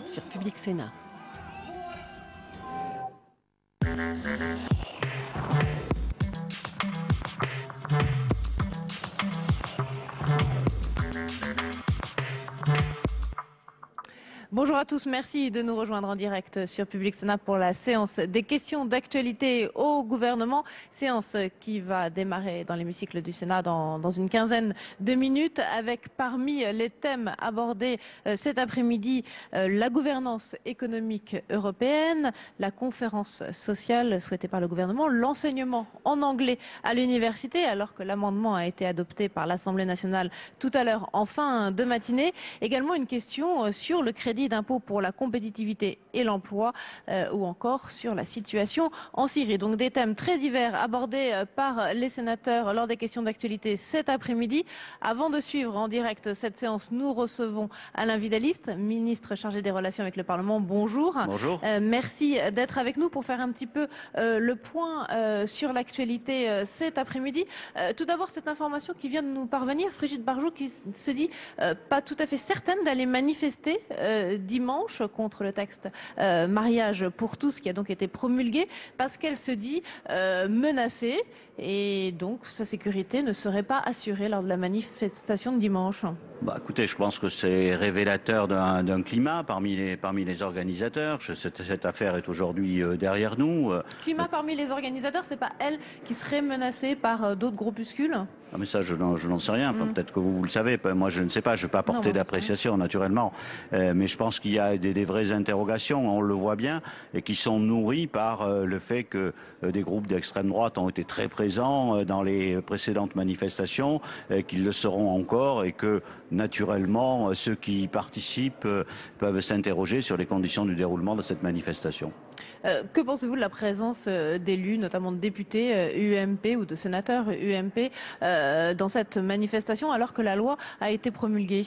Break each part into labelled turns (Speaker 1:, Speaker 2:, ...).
Speaker 1: sur Public Sénat.
Speaker 2: Bonjour à tous, merci de nous rejoindre en direct sur Public Sénat pour la séance des questions d'actualité au gouvernement. Séance qui va démarrer dans l'hémicycle du Sénat dans une quinzaine de minutes avec parmi les thèmes abordés cet après-midi la gouvernance économique européenne, la conférence sociale souhaitée par le gouvernement, l'enseignement en anglais à l'université alors que l'amendement a été adopté par l'Assemblée nationale tout à l'heure en fin de matinée. Également une question sur le crédit d'impôt pour la compétitivité et l'emploi ou encore sur la situation en Syrie. Donc des thèmes très divers abordés par les sénateurs lors des questions d'actualité cet après-midi. Avant de suivre en direct cette séance, nous recevons Alain Vidaliste, ministre chargé des relations avec le Parlement. Bonjour.
Speaker 3: Bonjour.
Speaker 2: Merci d'être avec nous pour faire un petit peu le point sur l'actualité cet après-midi. Tout d'abord, cette information qui vient de nous parvenir, Brigitte Barjot qui se dit pas tout à fait certaine d'aller manifester dimanche contre le texte mariage pour tous qui a donc été promulgué parce qu'elle se dit menacée et donc sa sécurité ne serait pas assurée lors de la manifestation de dimanche.
Speaker 3: Bah, écoutez, je pense que c'est révélateur d'un climat parmi les organisateurs. Cette affaire est aujourd'hui derrière nous.
Speaker 2: Climat parmi les organisateurs, c'est pas elle qui serait menacée par d'autres groupuscules?
Speaker 3: Ah mais ça, je n'en sais rien. Enfin, peut-être que vous le savez. Moi, je ne sais pas. Je ne vais pas porter d'appréciation, naturellement. Mais je pense qu'il y a des vraies interrogations, on le voit bien, et qui sont nourries par le fait que des groupes d'extrême droite ont été très présents dans les précédentes manifestations, qu'ils le seront encore, et que, naturellement, ceux qui y participent peuvent s'interroger sur les conditions du déroulement de cette manifestation.
Speaker 2: Que pensez-vous de la présence d'élus, notamment de députés UMP ou de sénateurs UMP dans cette manifestation alors que la loi a été promulguée?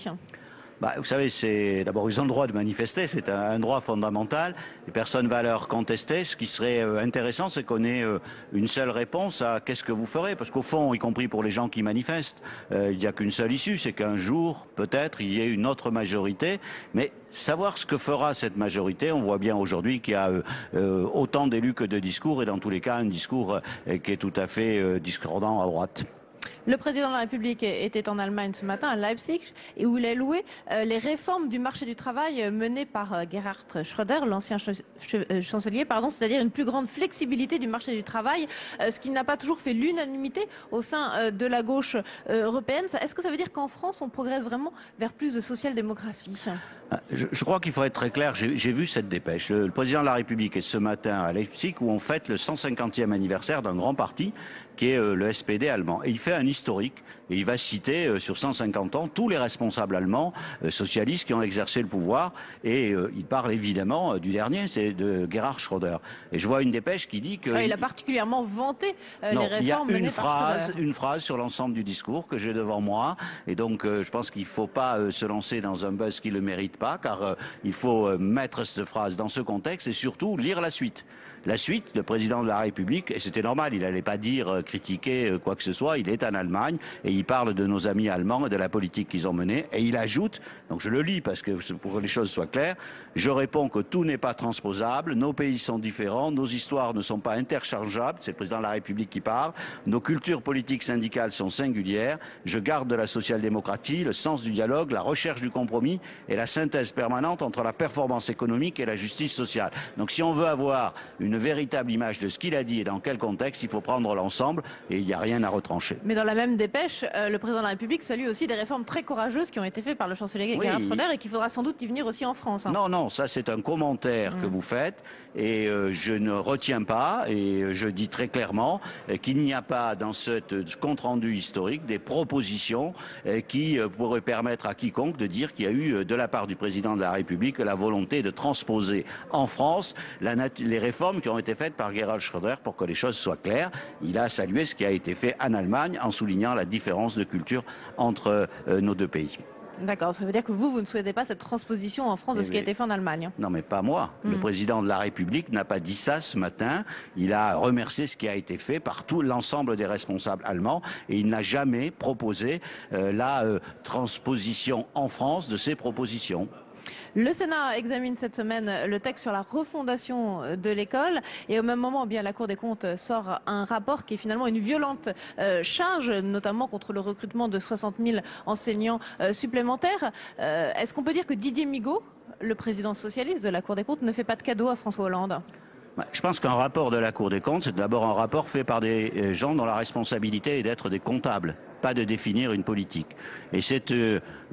Speaker 3: Bah, vous savez, d'abord ils ont le droit de manifester, c'est un droit fondamental. Et personne ne va leur contester. Ce qui serait intéressant, c'est qu'on ait une seule réponse à qu'est-ce que vous ferez, parce qu'au fond, y compris pour les gens qui manifestent, il n'y a qu'une seule issue, c'est qu'un jour, peut-être, il y ait une autre majorité. Mais savoir ce que fera cette majorité, on voit bien aujourd'hui qu'il y a autant d'élus que de discours, et dans tous les cas, un discours qui est tout à fait discordant à droite.
Speaker 2: Le président de la République était en Allemagne ce matin, à Leipzig, et où il a loué les réformes du marché du travail menées par Gerhard Schröder, l'ancien chancelier, c'est-à-dire une plus grande flexibilité du marché du travail, ce qui n'a pas toujours fait l'unanimité au sein de la gauche européenne. Est-ce que ça veut dire qu'en France, on progresse vraiment vers plus de social-démocratie?
Speaker 3: Je crois qu'il faut être très clair. J'ai vu cette dépêche. Le président de la République est ce matin à Leipzig où on fête le 150e anniversaire d'un grand parti qui est le SPD allemand. Et il fait un historique et il va citer sur 150 ans tous les responsables allemands socialistes qui ont exercé le pouvoir. Et il parle évidemment du dernier, c'est de Gerhard Schröder. Et je vois une dépêche qui dit que...
Speaker 2: il a particulièrement vanté les réformes menées par Schröder.
Speaker 3: Une phrase sur l'ensemble du discours que j'ai devant moi. Et donc je pense qu'il ne faut pas se lancer dans un buzz qui ne le mérite pas, car il faut mettre cette phrase dans ce contexte et surtout lire la suite. La suite, le président de la République, et c'était normal, il n'allait pas dire, critiquer quoi que ce soit, il est en Allemagne et il parle de nos amis allemands et de la politique qu'ils ont menée. Et il ajoute, donc je le lis parce que pour que les choses soient claires, je réponds que tout n'est pas transposable, nos pays sont différents, nos histoires ne sont pas interchangeables, c'est le président de la République qui parle, nos cultures politiques syndicales sont singulières, je garde de la social-démocratie, le sens du dialogue, la recherche du compromis et la synthèse permanente entre la performance économique et la justice sociale. Donc si on veut avoir une véritable image de ce qu'il a dit et dans quel contexte, il faut prendre l'ensemble et il n'y a rien à retrancher.
Speaker 2: Mais dans la même dépêche, le président de la République salue aussi des réformes très courageuses qui ont été faites par le chancelier Gerhard Schröder et qu'il faudra sans doute y venir aussi en France.
Speaker 3: Non, ça c'est un commentaire que vous faites et je ne retiens pas et je dis très clairement qu'il n'y a pas dans ce compte-rendu historique des propositions qui pourraient permettre à quiconque de dire qu'il y a eu de la part du président de la République la volonté de transposer en France les réformes qui ont été faites par Gerhard Schröder. Pour que les choses soient claires, il a salué ce qui a été fait en Allemagne en soulignant la différence de culture entre nos deux pays.
Speaker 2: D'accord, ça veut dire que vous ne souhaitez pas cette transposition en France de ce qui a été fait en Allemagne?
Speaker 3: Non, mais pas moi. Le président de la République n'a pas dit ça ce matin. Il a remercié ce qui a été fait par tout l'ensemble des responsables allemands et il n'a jamais proposé la transposition en France de ces propositions.
Speaker 2: Le Sénat examine cette semaine le texte sur la refondation de l'école et au même moment, bien, la Cour des comptes sort un rapport qui est finalement une violente charge, notamment contre le recrutement de 60 000 enseignants supplémentaires. Est-ce qu'on peut dire que Didier Migaud, le président socialiste de la Cour des comptes, ne fait pas de cadeau à François Hollande?
Speaker 3: Je pense qu'un rapport de la Cour des comptes, c'est d'abord un rapport fait par des gens dont la responsabilité est d'être des comptables, pas de définir une politique. Et c'est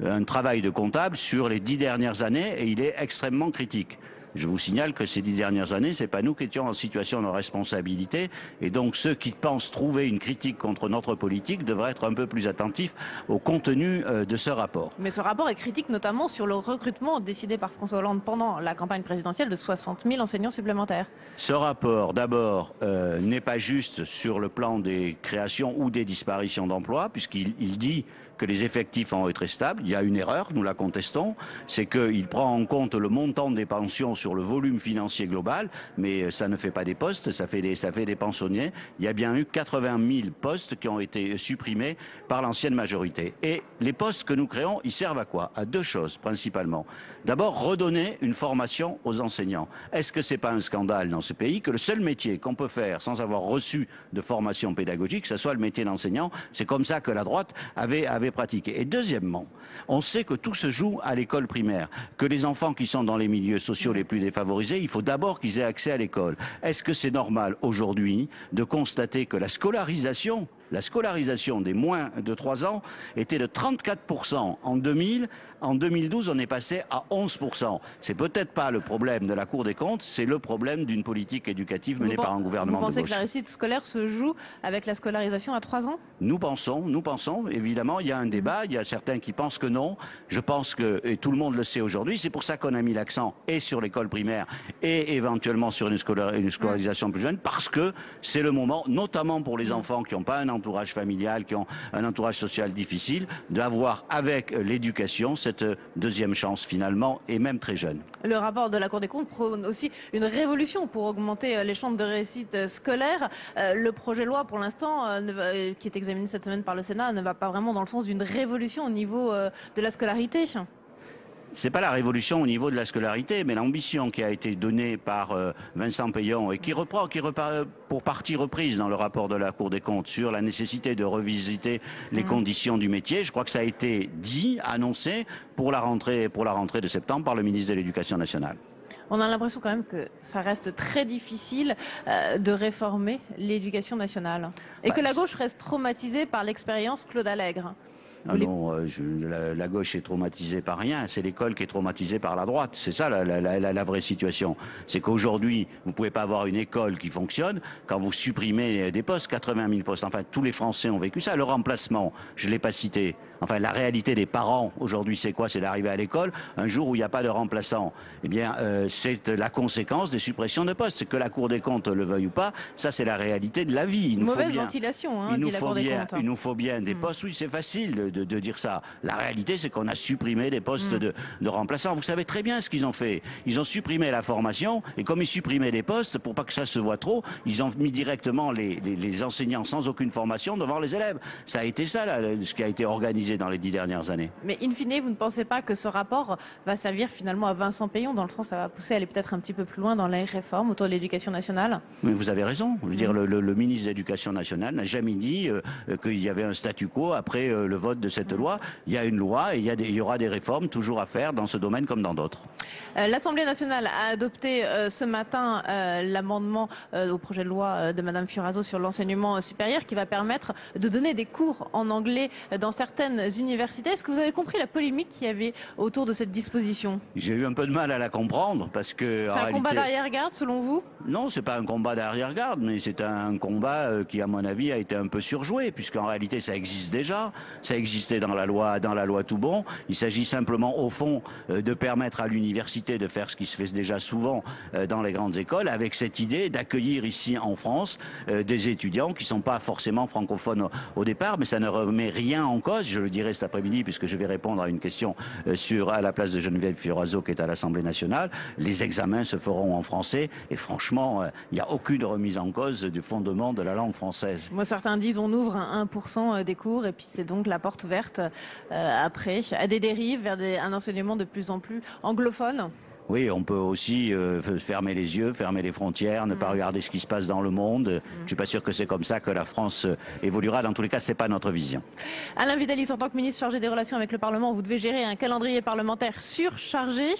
Speaker 3: un travail de comptable sur les 10 dernières années et il est extrêmement critique. Je vous signale que ces 10 dernières années, c'est pas nous qui étions en situation de responsabilité. Et donc, ceux qui pensent trouver une critique contre notre politique devraient être un peu plus attentifs au contenu de ce rapport.
Speaker 2: Mais ce rapport est critique notamment sur le recrutement décidé par François Hollande pendant la campagne présidentielle de 60 000 enseignants supplémentaires.
Speaker 3: Ce rapport, d'abord, n'est pas juste sur le plan des créations ou des disparitions d'emplois, puisqu'il dit que les effectifs ont été stables. Il y a une erreur, nous la contestons, c'est qu'il prend en compte le montant des pensions sur le volume financier global, mais ça ne fait pas des postes, ça fait des pensionnaires. Il y a bien eu 80 000 postes qui ont été supprimés par l'ancienne majorité. Et les postes que nous créons, ils servent à quoi? À deux choses, principalement. D'abord, redonner une formation aux enseignants. Est-ce que c'est pas un scandale dans ce pays que le seul métier qu'on peut faire sans avoir reçu de formation pédagogique, ce soit le métier d'enseignant? C'est comme ça que la droite avait pratiqué. Et deuxièmement, on sait que tout se joue à l'école primaire, que les enfants qui sont dans les milieux sociaux les plus défavorisés, il faut d'abord qu'ils aient accès à l'école. Est-ce que c'est normal aujourd'hui de constater que la scolarisation des moins de 3 ans était de 34% en 2000. En 2012, on est passé à 11%. C'est peut-être pas le problème de la Cour des comptes, c'est le problème d'une politique éducative menée par un gouvernement de gauche.
Speaker 2: Vous pensez que la réussite scolaire se joue avec la scolarisation à 3 ans?
Speaker 3: Nous pensons, évidemment, il y a un débat, il y a certains qui pensent que non. Je pense que, et tout le monde le sait aujourd'hui, c'est pour ça qu'on a mis l'accent et sur l'école primaire et éventuellement sur une scolarisation plus jeune, parce que c'est le moment, notamment pour les enfants qui n'ont pas un entourage familial, qui ont un entourage social difficile, d'avoir avec l'éducation cette deuxième chance finalement, et même très jeune.
Speaker 2: Le rapport de la Cour des comptes prône aussi une révolution pour augmenter les chances de réussite scolaire. Le projet de loi, pour l'instant, qui est examiné cette semaine par le Sénat, ne va pas vraiment dans le sens d'une révolution au niveau de la scolarité.
Speaker 3: C'est pas la révolution au niveau de la scolarité, mais l'ambition qui a été donnée par Vincent Peillon et qui repart pour partie reprise dans le rapport de la Cour des comptes sur la nécessité de revisiter les conditions du métier. Je crois que ça a été dit, annoncé pour la rentrée de septembre par le ministre de l'Éducation nationale.
Speaker 2: On a l'impression quand même que ça reste très difficile de réformer l'éducation nationale et que la gauche reste traumatisée par l'expérience Claude Allègre.
Speaker 3: Ah non, la gauche est traumatisée par rien, c'est l'école qui est traumatisée par la droite. C'est ça la vraie situation. C'est qu'aujourd'hui, vous ne pouvez pas avoir une école qui fonctionne quand vous supprimez des postes, 80 000 postes. Enfin, tous les Français ont vécu ça. Le remplacement, je ne l'ai pas cité. Enfin, la réalité des parents aujourd'hui, c'est quoi? C'est d'arriver à l'école un jour où il n'y a pas de remplaçant. Eh bien, c'est la conséquence des suppressions de postes. C'est que la Cour des comptes le veuille ou pas, ça c'est la réalité de la vie.
Speaker 2: Mauvaise ventilation, hein, dit la Cour des comptes.
Speaker 3: Il nous faut bien des postes. Oui, c'est facile de dire ça. La réalité, c'est qu'on a supprimé des postes de remplaçants. Vous savez très bien ce qu'ils ont fait. Ils ont supprimé la formation et comme ils supprimaient des postes, pour pas que ça se voit trop, ils ont mis directement les enseignants sans aucune formation devant les élèves. Ça a été ça, là, ce qui a été organisé dans les 10 dernières années.
Speaker 2: Mais in fine, vous ne pensez pas que ce rapport va servir finalement à Vincent Peillon, dans le sens où ça va pousser à aller peut-être un petit peu plus loin dans les réformes autour de l'éducation nationale?
Speaker 3: Mais vous avez raison. Je veux dire, le ministre de l'Éducation nationale n'a jamais dit qu'il y avait un statu quo après le vote de cette loi. Il y a une loi et il y aura des réformes toujours à faire dans ce domaine comme dans d'autres.
Speaker 2: L'Assemblée nationale a adopté ce matin l'amendement au projet de loi de Madame Furaso sur l'enseignement supérieur qui va permettre de donner des cours en anglais dans certaines universités. Est-ce que vous avez compris la polémique qu'il y avait autour de cette disposition?
Speaker 3: J'ai eu un peu de mal à la comprendre parce que...
Speaker 2: C'est un combat d'arrière-garde selon vous?
Speaker 3: Non, c'est pas un combat d'arrière-garde, mais c'est un combat qui, à mon avis, a été un peu surjoué, puisqu'en réalité, ça existe déjà. Ça existait dans la loi Toubon. Il s'agit simplement, au fond, de permettre à l'université de faire ce qui se fait déjà souvent dans les grandes écoles, avec cette idée d'accueillir ici en France des étudiants qui sont pas forcément francophones au départ, mais ça ne remet rien en cause. Je le le dirai cet après-midi, puisque je vais répondre à une question à la place de Geneviève Fioraso, qui est à l'Assemblée nationale. Les examens se feront en français et franchement, il n'y a aucune remise en cause du fondement de la langue française.
Speaker 2: Moi, certains disent on ouvre 1% des cours et puis c'est donc la porte ouverte après à des dérives vers un enseignement de plus en plus anglophone.
Speaker 3: Oui, on peut aussi fermer les yeux, fermer les frontières, ne pas regarder ce qui se passe dans le monde. Je suis pas sûr que c'est comme ça que la France évoluera. Dans tous les cas, c'est pas notre vision.
Speaker 2: Alain Vidalies, en tant que ministre chargé des relations avec le Parlement, vous devez gérer un calendrier parlementaire surchargé.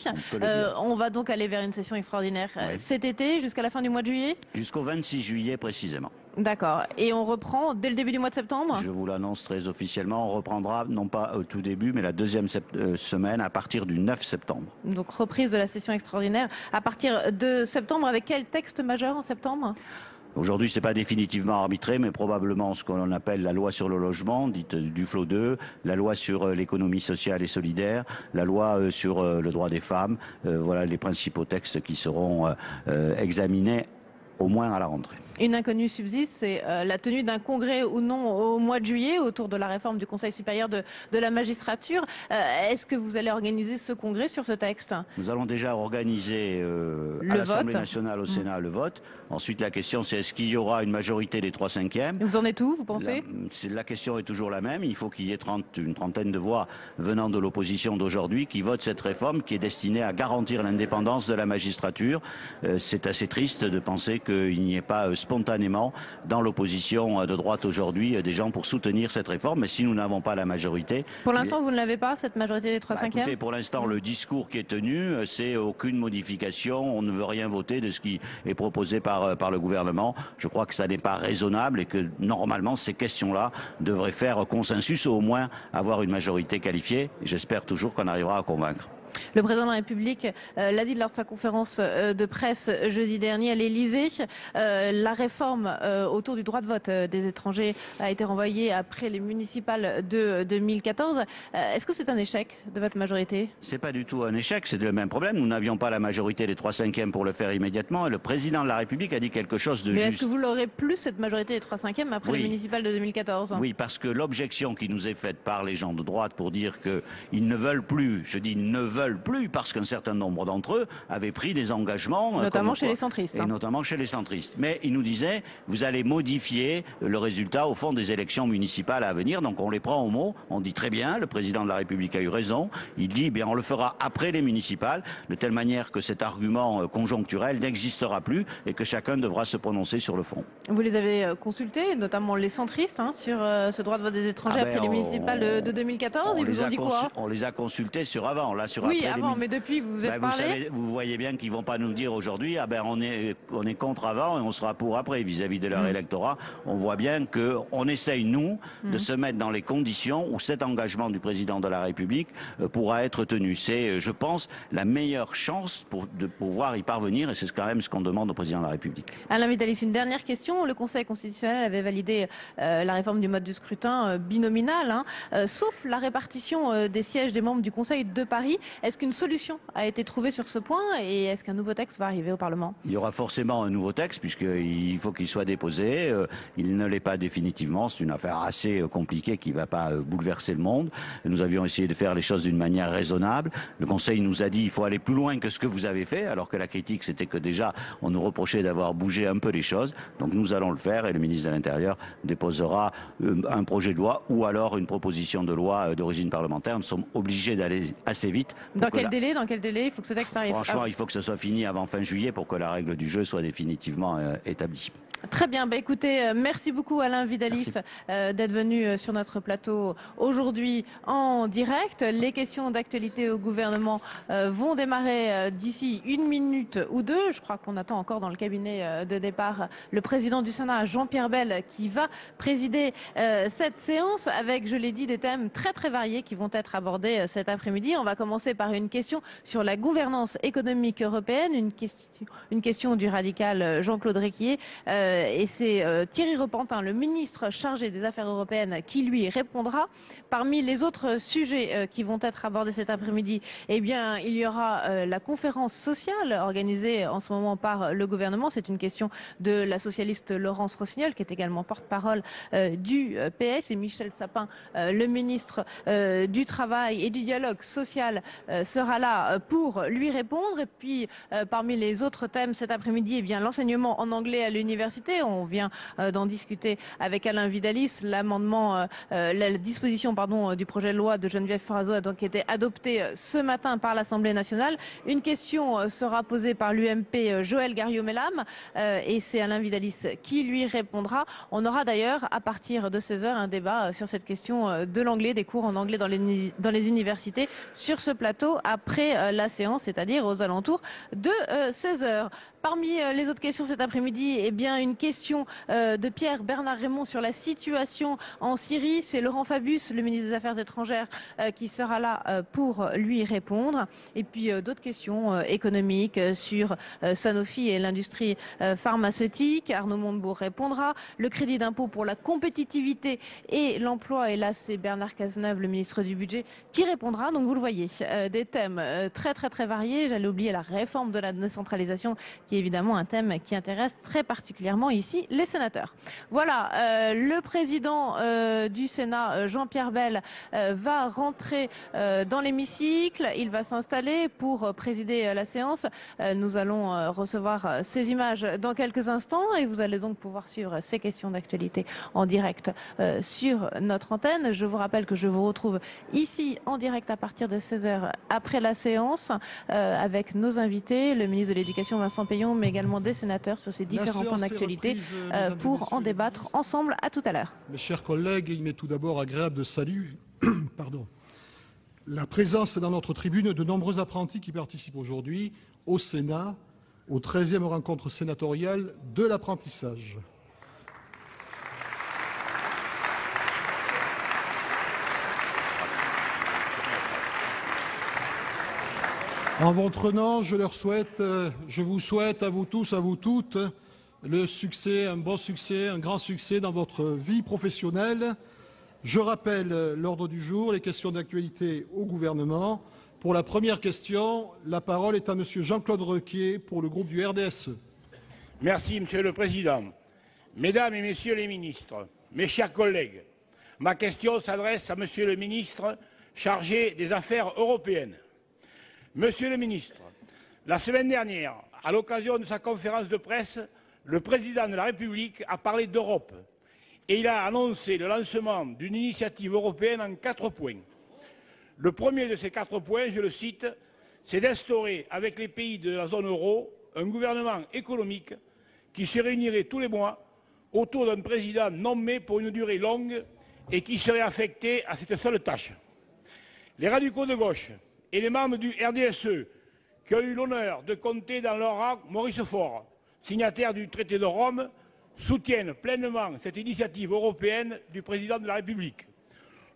Speaker 2: On va donc aller vers une session extraordinaire cet été, jusqu'à la fin du mois de juillet?
Speaker 3: Jusqu'au 26 juillet précisément.
Speaker 2: D'accord. Et on reprend dès le début du mois de septembre?
Speaker 3: Je vous l'annonce très officiellement. On reprendra, non pas au tout début, mais la deuxième semaine à partir du 9 septembre.
Speaker 2: Donc reprise de la session extraordinaire à partir de septembre. Avec quel texte majeur en septembre?
Speaker 3: Aujourd'hui, c'est pas définitivement arbitré, mais probablement ce qu'on appelle la loi sur le logement, dite Duflot 2, la loi sur l'économie sociale et solidaire, la loi sur le droit des femmes. Voilà les principaux textes qui seront examinés au moins à la rentrée.
Speaker 2: Une inconnue subsiste, c'est la tenue d'un congrès ou non au mois de juillet autour de la réforme du Conseil supérieur de la magistrature. Est-ce que vous allez organiser ce congrès sur ce texte?
Speaker 3: Nous allons déjà organiser à l'Assemblée nationale, au Sénat, le vote. Ensuite, la question, c'est est-ce qu'il y aura une majorité des 3/5?
Speaker 2: Vous en êtes où, vous pensez?
Speaker 3: La question est toujours la même. Il faut qu'il y ait une trentaine de voix venant de l'opposition d'aujourd'hui qui votent cette réforme qui est destinée à garantir l'indépendance de la magistrature. C'est assez triste de penser qu'il n'y ait pas spontanément dans l'opposition de droite aujourd'hui des gens pour soutenir cette réforme. Mais si nous n'avons pas la majorité...
Speaker 2: Pour l'instant, vous ne l'avez pas, cette majorité des 3/5?
Speaker 3: Écoutez, pour l'instant, le discours qui est tenu, c'est aucune modification. On ne veut rien voter de ce qui est proposé par le gouvernement. Je crois que ça n'est pas raisonnable et que normalement, ces questions-là devraient faire consensus ou au moins avoir une majorité qualifiée. J'espère toujours qu'on arrivera à convaincre.
Speaker 2: Le président de la République l'a dit lors de sa conférence de presse jeudi dernier à l'Élysée. La réforme autour du droit de vote des étrangers a été renvoyée après les municipales de 2014. Est-ce que c'est un échec de votre majorité?
Speaker 3: C'est pas du tout un échec, c'est le même problème. Nous n'avions pas la majorité des 3/5 pour le faire immédiatement et le président de la République a dit quelque chose de juste.
Speaker 2: Mais est-ce que vous l'aurez plus, cette majorité des 3/5 après les municipales de 2014?
Speaker 3: Oui, parce que l'objection qui nous est faite par les gens de droite pour dire qu'ils ne veulent plus, je dis ne veulent plus parce qu'un certain nombre d'entre eux avaient pris des engagements.
Speaker 2: Notamment chez les centristes.
Speaker 3: Et notamment chez les centristes. Mais ils nous disaient, vous allez modifier le résultat au fond des élections municipales à venir. Donc on les prend au mot. On dit très bien, le président de la République a eu raison. Il dit, eh bien on le fera après les municipales, de telle manière que cet argument conjoncturel n'existera plus et que chacun devra se prononcer sur le fond.
Speaker 2: Vous les avez consultés, notamment les centristes, sur ce droit de vote des étrangers après les municipales de 2014. Ils vous ont dit quoi?
Speaker 3: On les a consultés sur avant. Là, sur
Speaker 2: oui, avant, mais depuis, vous vous êtes parlé.
Speaker 3: Vous voyez bien qu'ils vont pas nous dire aujourd'hui, on est contre avant et on sera pour après vis-à-vis de leur électorat. On voit bien qu'on essaye, nous, de se mettre dans les conditions où cet engagement du président de la République pourra être tenu. C'est, je pense, la meilleure chance de pouvoir y parvenir et c'est quand même ce qu'on demande au président de la République.
Speaker 2: Alain Vidalies, une dernière question. Le Conseil constitutionnel avait validé la réforme du mode du scrutin binominal, sauf la répartition des sièges des membres du Conseil de Paris. Est-ce qu'une solution a été trouvée sur ce point et est-ce qu'un nouveau texte va arriver au Parlement?
Speaker 3: Il y aura forcément un nouveau texte puisqu'il faut qu'il soit déposé. Il ne l'est pas définitivement. C'est une affaire assez compliquée qui ne va pas bouleverser le monde. Nous avions essayé de faire les choses d'une manière raisonnable. Le Conseil nous a dit il faut aller plus loin que ce que vous avez fait, alors que la critique c'était que déjà on nous reprochait d'avoir bougé un peu les choses. Donc nous allons le faire et le ministre de l'Intérieur déposera un projet de loi ou alors une proposition de loi d'origine parlementaire. Nous sommes obligés d'aller assez vite.
Speaker 2: Dans quel délai il faut que ce texte arrive?
Speaker 3: Franchement, il faut que ce soit fini avant fin juillet pour que la règle du jeu soit définitivement établie.
Speaker 2: Très bien. Écoutez, merci beaucoup Alain Vidalies d'être venu sur notre plateau aujourd'hui en direct. Les questions d'actualité au gouvernement vont démarrer d'ici une minute ou deux. Je crois qu'on attend encore dans le cabinet de départ le président du Sénat, Jean-Pierre Bel, qui va présider cette séance avec, je l'ai dit, des thèmes très très variés qui vont être abordés cet après-midi. On va commencer par une question sur la gouvernance économique européenne, une question du radical Jean-Claude Requier. et c'est Thierry Repentin, le ministre chargé des Affaires européennes, qui lui répondra. Parmi les autres sujets qui vont être abordés cet après-midi, eh bien, il y aura la conférence sociale organisée en ce moment par le gouvernement. C'est une question de la socialiste Laurence Rossignol, qui est également porte-parole du PS, et Michel Sapin, le ministre du Travail et du Dialogue social, sera là pour lui répondre. Et puis, parmi les autres thèmes cet après-midi, eh bien, l'enseignement en anglais à l'université. On vient d'en discuter avec Alain Vidalis. La disposition du projet de loi de Geneviève Farazo a donc été adoptée ce matin par l'Assemblée nationale. Une question sera posée par l'UMP Joël Garriaud-Mellam et c'est Alain Vidalis qui lui répondra. On aura d'ailleurs à partir de 16h un débat sur cette question de l'anglais, des cours en anglais dans les universités sur ce plateau après la séance, c'est-à-dire aux alentours de 16h. Parmi les autres questions cet après-midi, eh bien, une question de Pierre Bernard Raymond sur la situation en Syrie. C'est Laurent Fabius, le ministre des Affaires étrangères, qui sera là pour lui répondre. Et puis d'autres questions économiques sur Sanofi et l'industrie pharmaceutique. Arnaud Montebourg répondra. Le crédit d'impôt pour la compétitivité et l'emploi. Et là, c'est Bernard Cazeneuve, le ministre du Budget, qui répondra. Donc vous le voyez, des thèmes très variés. J'allais oublier la réforme de la décentralisation, qui est évidemment un thème qui intéresse très particulièrement ici les sénateurs. Voilà, le président du Sénat, Jean-Pierre Bel, va rentrer dans l'hémicycle. Il va s'installer pour présider la séance. Nous allons recevoir ces images dans quelques instants et vous allez donc pouvoir suivre ces questions d'actualité en direct sur notre antenne. Je vous rappelle que je vous retrouve ici en direct à partir de 16h après la séance avec nos invités, le ministre de l'Éducation Vincent Payon, mais également des sénateurs sur ces différents points d'actualité pour en débattre ensemble. À tout à l'heure.
Speaker 1: Mes chers collègues, il m'est tout d'abord agréable de saluer la présence dans notre tribune de nombreux apprentis qui participent aujourd'hui au Sénat, aux 13e rencontres sénatoriales de l'apprentissage. En votre nom, je vous souhaite à vous tous, à vous toutes, le succès, un bon succès, un grand succès dans votre vie professionnelle. Je rappelle l'ordre du jour, les questions d'actualité au gouvernement. Pour la première question, la parole est à Monsieur Jean-Claude Requier pour le groupe du RDSE.
Speaker 4: Merci, Monsieur le Président. Mesdames et Messieurs les ministres, mes chers collègues, ma question s'adresse à Monsieur le ministre chargé des Affaires européennes. Monsieur le ministre, la semaine dernière, à l'occasion de sa conférence de presse, le président de la République a parlé d'Europe et il a annoncé le lancement d'une initiative européenne en 4 points. Le premier de ces 4 points, je le cite, c'est d'instaurer avec les pays de la zone euro un gouvernement économique qui se réunirait tous les mois autour d'un président nommé pour une durée longue et qui serait affecté à cette seule tâche. Les radicaux de gauche et les membres du RDSE, qui ont eu l'honneur de compter dans leur rang Maurice Faure, signataire du traité de Rome, soutiennent pleinement cette initiative européenne du président de la République.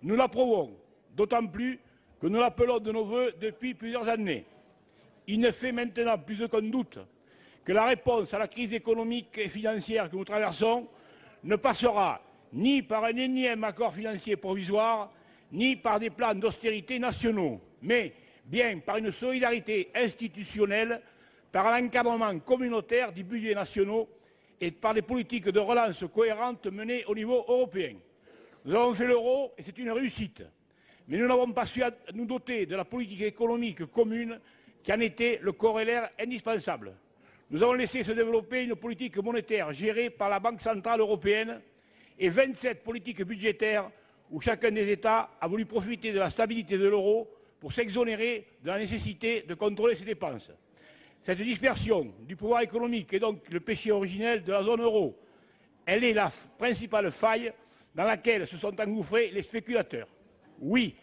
Speaker 4: Nous l'approuvons, d'autant plus que nous l'appelons de nos vœux depuis plusieurs années. Il ne fait maintenant plus aucun doute que la réponse à la crise économique et financière que nous traversons ne passera ni par un énième accord financier provisoire, ni par des plans d'austérité nationaux, mais bien par une solidarité institutionnelle, par un encadrement communautaire des budgets nationaux et par des politiques de relance cohérentes menées au niveau européen. Nous avons fait l'euro et c'est une réussite. Mais nous n'avons pas su nous doter de la politique économique commune qui en était le corollaire indispensable. Nous avons laissé se développer une politique monétaire gérée par la Banque centrale européenne et 27 politiques budgétaires où chacun des États a voulu profiter de la stabilité de l'euro pour s'exonérer de la nécessité de contrôler ses dépenses. Cette dispersion du pouvoir économique est donc le péché originel de la zone euro. Elle est la principale faille dans laquelle se sont engouffrés les spéculateurs. Oui,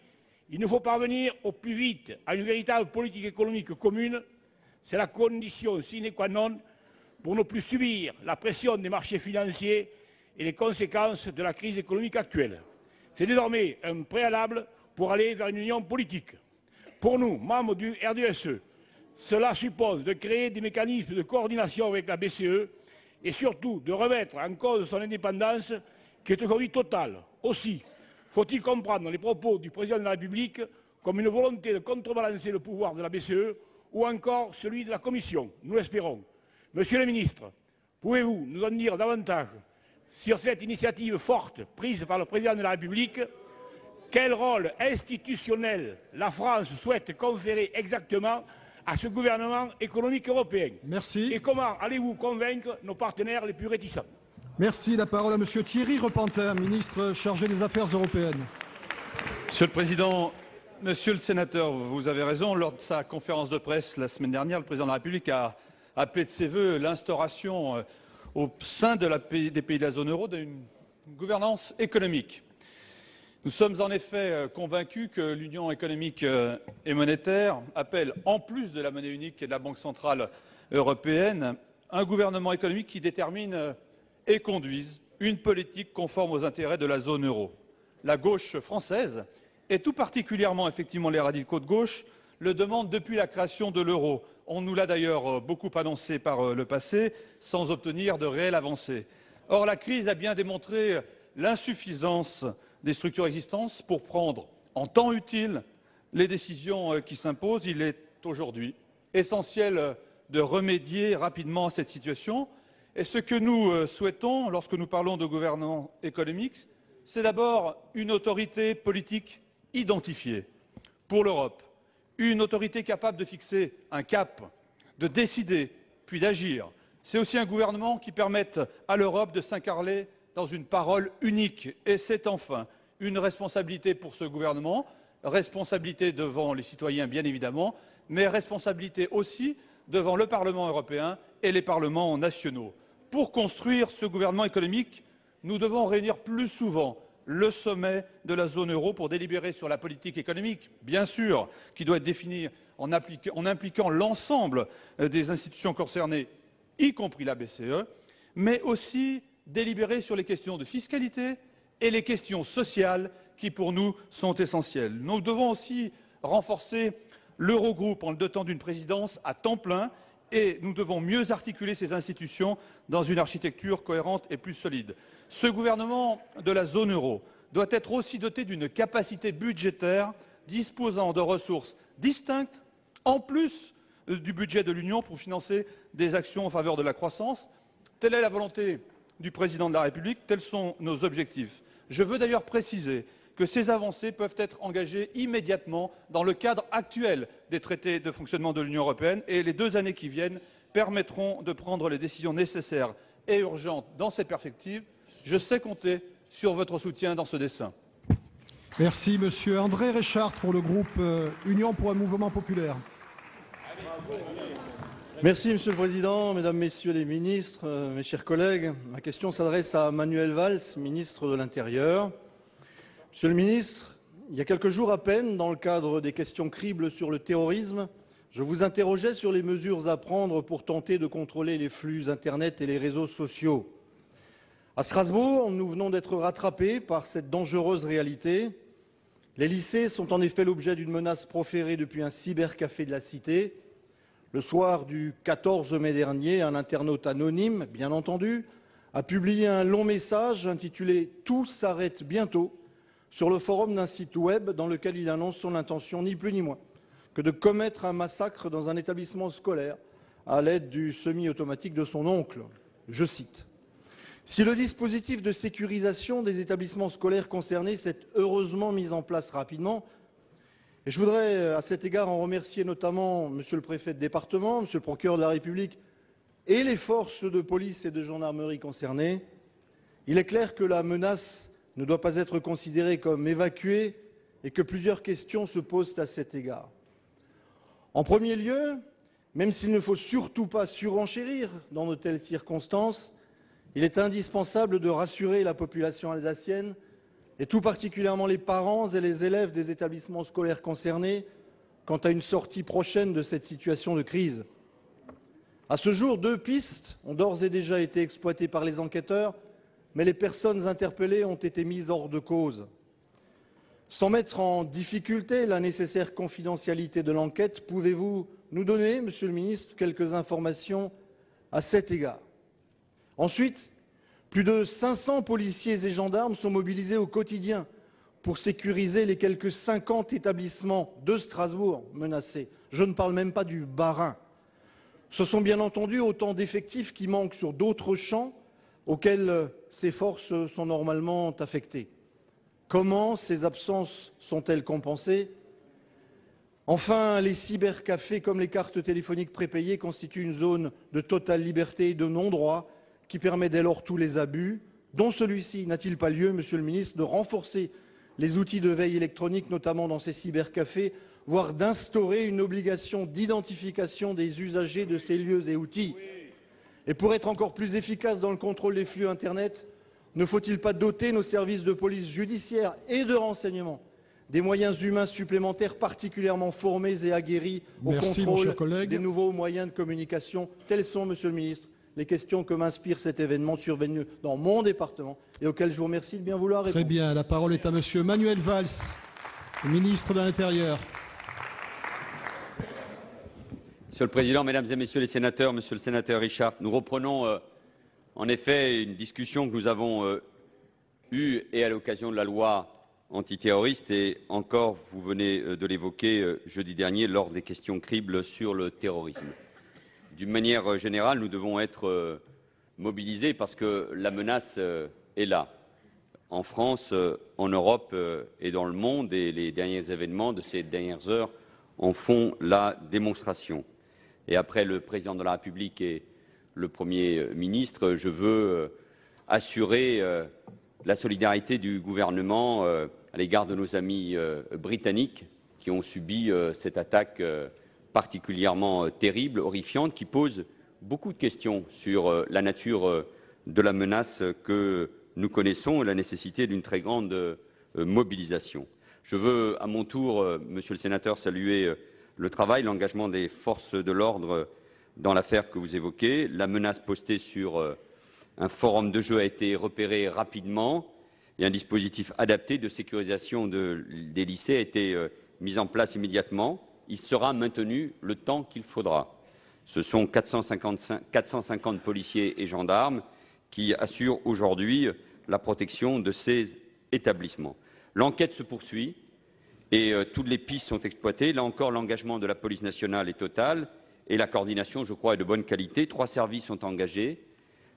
Speaker 4: il nous faut parvenir au plus vite à une véritable politique économique commune. C'est la condition sine qua non pour ne plus subir la pression des marchés financiers et les conséquences de la crise économique actuelle. C'est désormais un préalable pour aller vers une union politique. Pour nous, membres du RDSE, cela suppose de créer des mécanismes de coordination avec la BCE et surtout de remettre en cause son indépendance qui est aujourd'hui totale. Aussi, faut-il comprendre les propos du président de la République comme une volonté de contrebalancer le pouvoir de la BCE ou encore celui de la Commission? Nous l'espérons. Monsieur le ministre, pouvez-vous nous en dire davantage sur cette initiative forte prise par le président de la République? Quel rôle institutionnel la France souhaite conférer exactement à ce gouvernement économique européen?
Speaker 1: Merci.
Speaker 4: Et comment allez-vous convaincre nos partenaires les plus réticents?
Speaker 1: Merci. La parole à Monsieur Thierry Repentin, ministre chargé des Affaires européennes.
Speaker 5: Monsieur le Président, Monsieur le Sénateur, vous avez raison. Lors de sa conférence de presse la semaine dernière, le Président de la République a appelé de ses vœux l'instauration au sein des pays de la zone euro d'une gouvernance économique. Nous sommes en effet convaincus que l'Union économique et monétaire appelle, en plus de la monnaie unique et de la Banque centrale européenne, un gouvernement économique qui détermine et conduise une politique conforme aux intérêts de la zone euro. La gauche française, et tout particulièrement effectivement les radicaux de gauche, le demandent depuis la création de l'euro. On nous l'a d'ailleurs beaucoup annoncé par le passé, sans obtenir de réelle avancée. Or, la crise a bien démontré l'insuffisance des structures existantes pour prendre en temps utile les décisions qui s'imposent. Il est aujourd'hui essentiel de remédier rapidement à cette situation. Et ce que nous souhaitons, lorsque nous parlons de gouvernement économique, c'est d'abord une autorité politique identifiée pour l'Europe, une autorité capable de fixer un cap, de décider, puis d'agir. C'est aussi un gouvernement qui permette à l'Europe de s'incarner dans une parole unique. Et c'est enfin une responsabilité pour ce gouvernement, responsabilité devant les citoyens bien évidemment, mais responsabilité aussi devant le Parlement européen et les parlements nationaux. Pour construire ce gouvernement économique, nous devons réunir plus souvent le sommet de la zone euro pour délibérer sur la politique économique, bien sûr, qui doit être définie en impliquant l'ensemble des institutions concernées, y compris la BCE, mais aussi délibérer sur les questions de fiscalité et les questions sociales qui, pour nous, sont essentielles. Nous devons aussi renforcer l'Eurogroupe en le dotant d'une présidence à temps plein et nous devons mieux articuler ces institutions dans une architecture cohérente et plus solide. Ce gouvernement de la zone euro doit être aussi doté d'une capacité budgétaire disposant de ressources distinctes, en plus du budget de l'Union, pour financer des actions en faveur de la croissance. Telle est la volonté du Président de la République, tels sont nos objectifs. Je veux d'ailleurs préciser que ces avancées peuvent être engagées immédiatement dans le cadre actuel des traités de fonctionnement de l'Union européenne et les 2 années qui viennent permettront de prendre les décisions nécessaires et urgentes dans cette perspective. Je sais compter sur votre soutien dans ce dessein.
Speaker 1: Merci, Monsieur André Reichardt pour le groupe Union pour un mouvement populaire.
Speaker 6: Merci, Monsieur le Président, Mesdames, Messieurs les ministres, mes chers collègues. Ma question s'adresse à Manuel Valls, ministre de l'Intérieur. Monsieur le ministre, il y a quelques jours à peine, dans le cadre des questions cribles sur le terrorisme, je vous interrogeais sur les mesures à prendre pour tenter de contrôler les flux Internet et les réseaux sociaux. À Strasbourg, nous venons d'être rattrapés par cette dangereuse réalité. Les lycées sont en effet l'objet d'une menace proférée depuis un cybercafé de la Cité. Le soir du 14 mai dernier, un internaute anonyme, bien entendu, a publié un long message intitulé « Tout s'arrête bientôt » sur le forum d'un site web dans lequel il annonce son intention, ni plus ni moins, que de commettre un massacre dans un établissement scolaire à l'aide du semi-automatique de son oncle. Je cite. « Si le dispositif de sécurisation des établissements scolaires concernés s'est heureusement mis en place rapidement, et je voudrais à cet égard en remercier notamment Monsieur le préfet de département, Monsieur le procureur de la République et les forces de police et de gendarmerie concernées, il est clair que la menace ne doit pas être considérée comme évacuée et que plusieurs questions se posent à cet égard. En premier lieu, même s'il ne faut surtout pas surenchérir dans de telles circonstances, il est indispensable de rassurer la population alsacienne et tout particulièrement les parents et les élèves des établissements scolaires concernés quant à une sortie prochaine de cette situation de crise. À ce jour, 2 pistes ont d'ores et déjà été exploitées par les enquêteurs, mais les personnes interpellées ont été mises hors de cause. Sans mettre en difficulté la nécessaire confidentialité de l'enquête, pouvez-vous nous donner, Monsieur le ministre, quelques informations à cet égard? Ensuite, plus de 500 policiers et gendarmes sont mobilisés au quotidien pour sécuriser les quelques 50 établissements de Strasbourg menacés. Je ne parle même pas du Bas-Rhin. Ce sont bien entendu autant d'effectifs qui manquent sur d'autres champs auxquels ces forces sont normalement affectées. Comment ces absences sont-elles compensées? Enfin, les cybercafés comme les cartes téléphoniques prépayées constituent une zone de totale liberté et de non-droit qui permet dès lors tous les abus, dont celui-ci n'a-t-il pas lieu, Monsieur le ministre, de renforcer les outils de veille électronique, notamment dans ces cybercafés, voire d'instaurer une obligation d'identification des usagers de ces lieux et outils? Et pour être encore plus efficace dans le contrôle des flux Internet, ne faut-il pas doter nos services de police judiciaire et de renseignement des moyens humains supplémentaires particulièrement formés et aguerris au contrôle des nouveaux moyens de communication? Telles sont, Monsieur le ministre, les questions que m'inspire cet événement survenu dans mon département et auquel je vous remercie de bien vouloir répondre.
Speaker 1: Très bien. La parole est à Monsieur Manuel Valls, ministre de l'Intérieur.
Speaker 7: Monsieur le Président, Mesdames et Messieurs les sénateurs, Monsieur le sénateur Richard, nous reprenons en effet une discussion que nous avons eue et à l'occasion de la loi antiterroriste et encore, vous venez de l'évoquer jeudi dernier lors des questions cribles sur le terrorisme. D'une manière générale, nous devons être mobilisés parce que la menace est là, en France, en Europe et dans le monde, et les derniers événements de ces dernières heures en font la démonstration. Et après le Président de la République et le Premier ministre, je veux assurer la solidarité du gouvernement à l'égard de nos amis britanniques qui ont subi cette attaque particulièrement terrible, horrifiante, qui pose beaucoup de questions sur la nature de la menace que nous connaissons et la nécessité d'une très grande mobilisation. Je veux à mon tour, Monsieur le sénateur, saluer le travail, l'engagement des forces de l'ordre dans l'affaire que vous évoquez. La menace postée sur un forum de jeu a été repérée rapidement et un dispositif adapté de sécurisation des lycées a été mis en place immédiatement. Il sera maintenu le temps qu'il faudra. Ce sont 450 policiers et gendarmes qui assurent aujourd'hui la protection de ces établissements. L'enquête se poursuit et toutes les pistes sont exploitées. Là encore, l'engagement de la police nationale est total et la coordination, je crois, est de bonne qualité. 3 services sont engagés.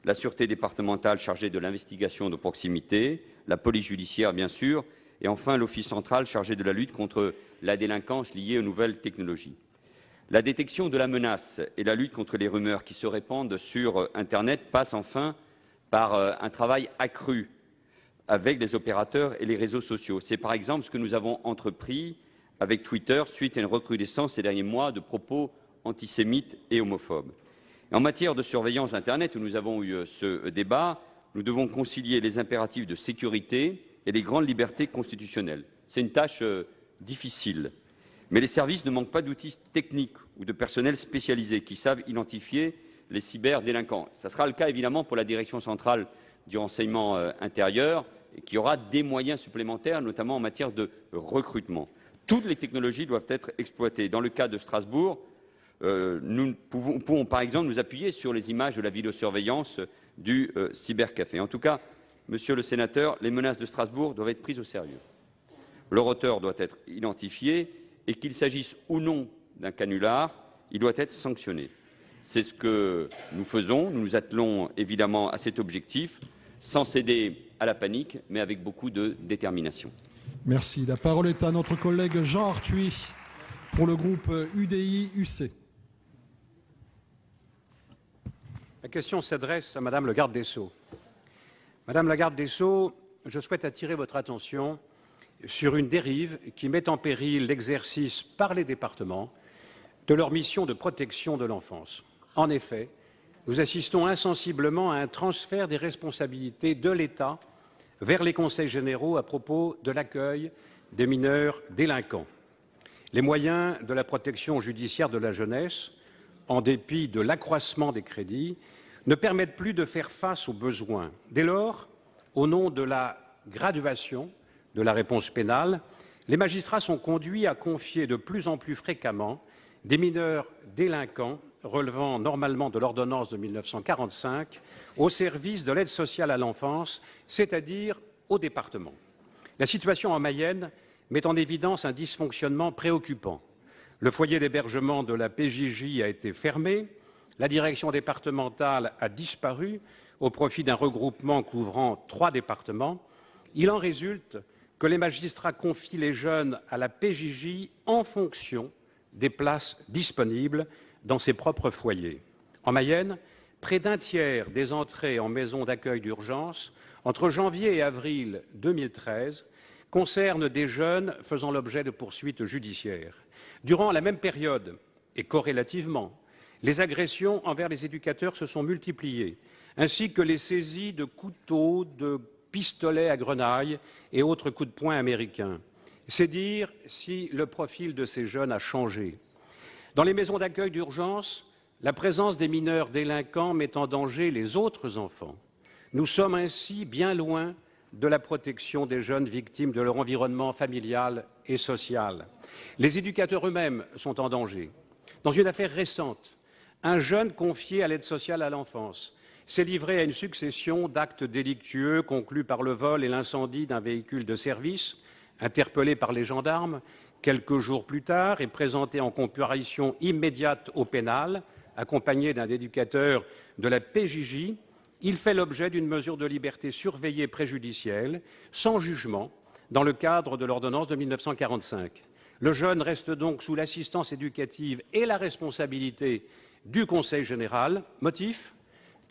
Speaker 7: La sûreté départementale chargée de l'investigation de proximité, la police judiciaire, bien sûr, et enfin l'Office central chargé de la lutte contre la délinquance liée aux nouvelles technologies. La détection de la menace et la lutte contre les rumeurs qui se répandent sur Internet passent enfin par un travail accru avec les opérateurs et les réseaux sociaux. C'est par exemple ce que nous avons entrepris avec Twitter suite à une recrudescence ces derniers mois de propos antisémites et homophobes. Et en matière de surveillance d'Internet, où nous avons eu ce débat, nous devons concilier les impératifs de sécurité et les grandes libertés constitutionnelles. C'est une tâche difficile, mais les services ne manquent pas d'outils techniques ou de personnel spécialisé qui savent identifier les cyberdélinquants. Ce sera le cas évidemment pour la Direction centrale du renseignement intérieur, et qui aura des moyens supplémentaires, notamment en matière de recrutement. Toutes les technologies doivent être exploitées. Dans le cas de Strasbourg, nous pouvons par exemple nous appuyer sur les images de la vidéosurveillance du cybercafé. En tout cas, Monsieur le sénateur, les menaces de Strasbourg doivent être prises au sérieux. Leur auteur doit être identifié et qu'il s'agisse ou non d'un canular, il doit être sanctionné. C'est ce que nous faisons. Nous nous attelons évidemment à cet objectif, sans céder à la panique, mais avec beaucoup de détermination.
Speaker 1: Merci. La parole est à notre collègue Jean Arthuis pour le groupe UDI-UC.
Speaker 8: Ma question s'adresse à Madame le garde des Sceaux. Madame la garde des Sceaux, je souhaite attirer votre attention sur une dérive qui met en péril l'exercice par les départements de leur mission de protection de l'enfance. En effet, nous assistons insensiblement à un transfert des responsabilités de l'État vers les conseils généraux à propos de l'accueil des mineurs délinquants. Les moyens de la protection judiciaire de la jeunesse, en dépit de l'accroissement des crédits, ne permettent plus de faire face aux besoins. Dès lors, au nom de la graduation de la réponse pénale, les magistrats sont conduits à confier de plus en plus fréquemment des mineurs délinquants relevant normalement de l'ordonnance de 1945 au service de l'aide sociale à l'enfance, c'est-à-dire au département. La situation en Mayenne met en évidence un dysfonctionnement préoccupant. Le foyer d'hébergement de la PJJ a été fermé, la direction départementale a disparu au profit d'un regroupement couvrant 3 départements. Il en résulte que les magistrats confient les jeunes à la PJJ en fonction des places disponibles dans ses propres foyers. En Mayenne, près d'un tiers des entrées en maison d'accueil d'urgence entre janvier et avril 2013 concernent des jeunes faisant l'objet de poursuites judiciaires. Durant la même période, et corrélativement, les agressions envers les éducateurs se sont multipliées, ainsi que les saisies de couteaux, de pistolets à grenaille et autres coups de poing américains. C'est dire si le profil de ces jeunes a changé. Dans les maisons d'accueil d'urgence, la présence des mineurs délinquants met en danger les autres enfants. Nous sommes ainsi bien loin de la protection des jeunes victimes de leur environnement familial et social. Les éducateurs eux-mêmes sont en danger. Dans une affaire récente, un jeune confié à l'aide sociale à l'enfance s'est livré à une succession d'actes délictueux conclus par le vol et l'incendie d'un véhicule de service, interpellé par les gendarmes quelques jours plus tard et présenté en comparution immédiate au pénal, accompagné d'un éducateur de la PJJ. Il fait l'objet d'une mesure de liberté surveillée préjudicielle, sans jugement, dans le cadre de l'ordonnance de 1945. Le jeune reste donc sous l'assistance éducative et la responsabilité du Conseil général. Motif ?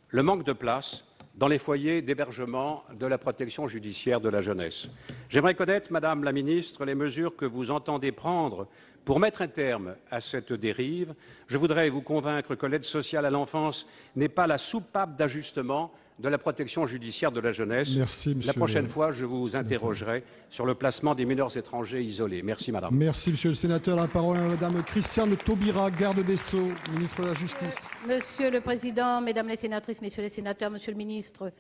Speaker 8: Le manque de place dans les foyers d'hébergement de la protection judiciaire de la jeunesse. J'aimerais connaître, Madame la Ministre, les mesures que vous entendez prendre pour mettre un terme à cette dérive. Je voudrais vous convaincre que l'aide sociale à l'enfance n'est pas la soupape d'ajustement de la protection judiciaire de la jeunesse.
Speaker 1: Merci, monsieur.
Speaker 8: La prochaine fois, je vous interrogerai sur le placement des mineurs étrangers isolés. Merci, Madame.
Speaker 1: Merci, monsieur le sénateur. La parole est à Madame Christiane Taubira, garde des Sceaux, ministre de la Justice.
Speaker 9: Monsieur le Président, Mesdames les sénatrices, Messieurs les sénateurs, Monsieur le ministre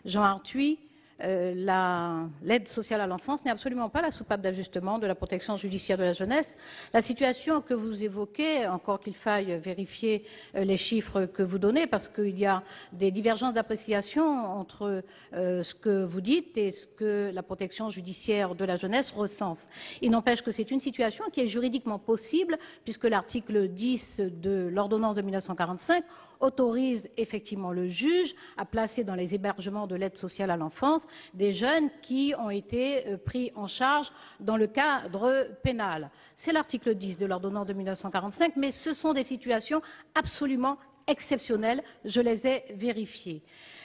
Speaker 9: Jean Arthuis, l'aide sociale à l'enfance n'est absolument pas la soupape d'ajustement de la protection judiciaire de la jeunesse. La situation que vous évoquez, encore qu'il faille vérifier les chiffres que vous donnez, parce qu'il y a des divergences d'appréciation entre ce que vous dites et ce que la protection judiciaire de la jeunesse recense. Il n'empêche que c'est une situation qui est juridiquement possible, puisque l'article 10 de l'ordonnance de 1945 autorise effectivement le juge à placer dans les hébergements de l'aide sociale à l'enfance des jeunes qui ont été pris en charge dans le cadre pénal. C'est l'article 10 de l'ordonnance de 1945, mais ce sont des situations absolument exceptionnelles, je les ai vérifiées.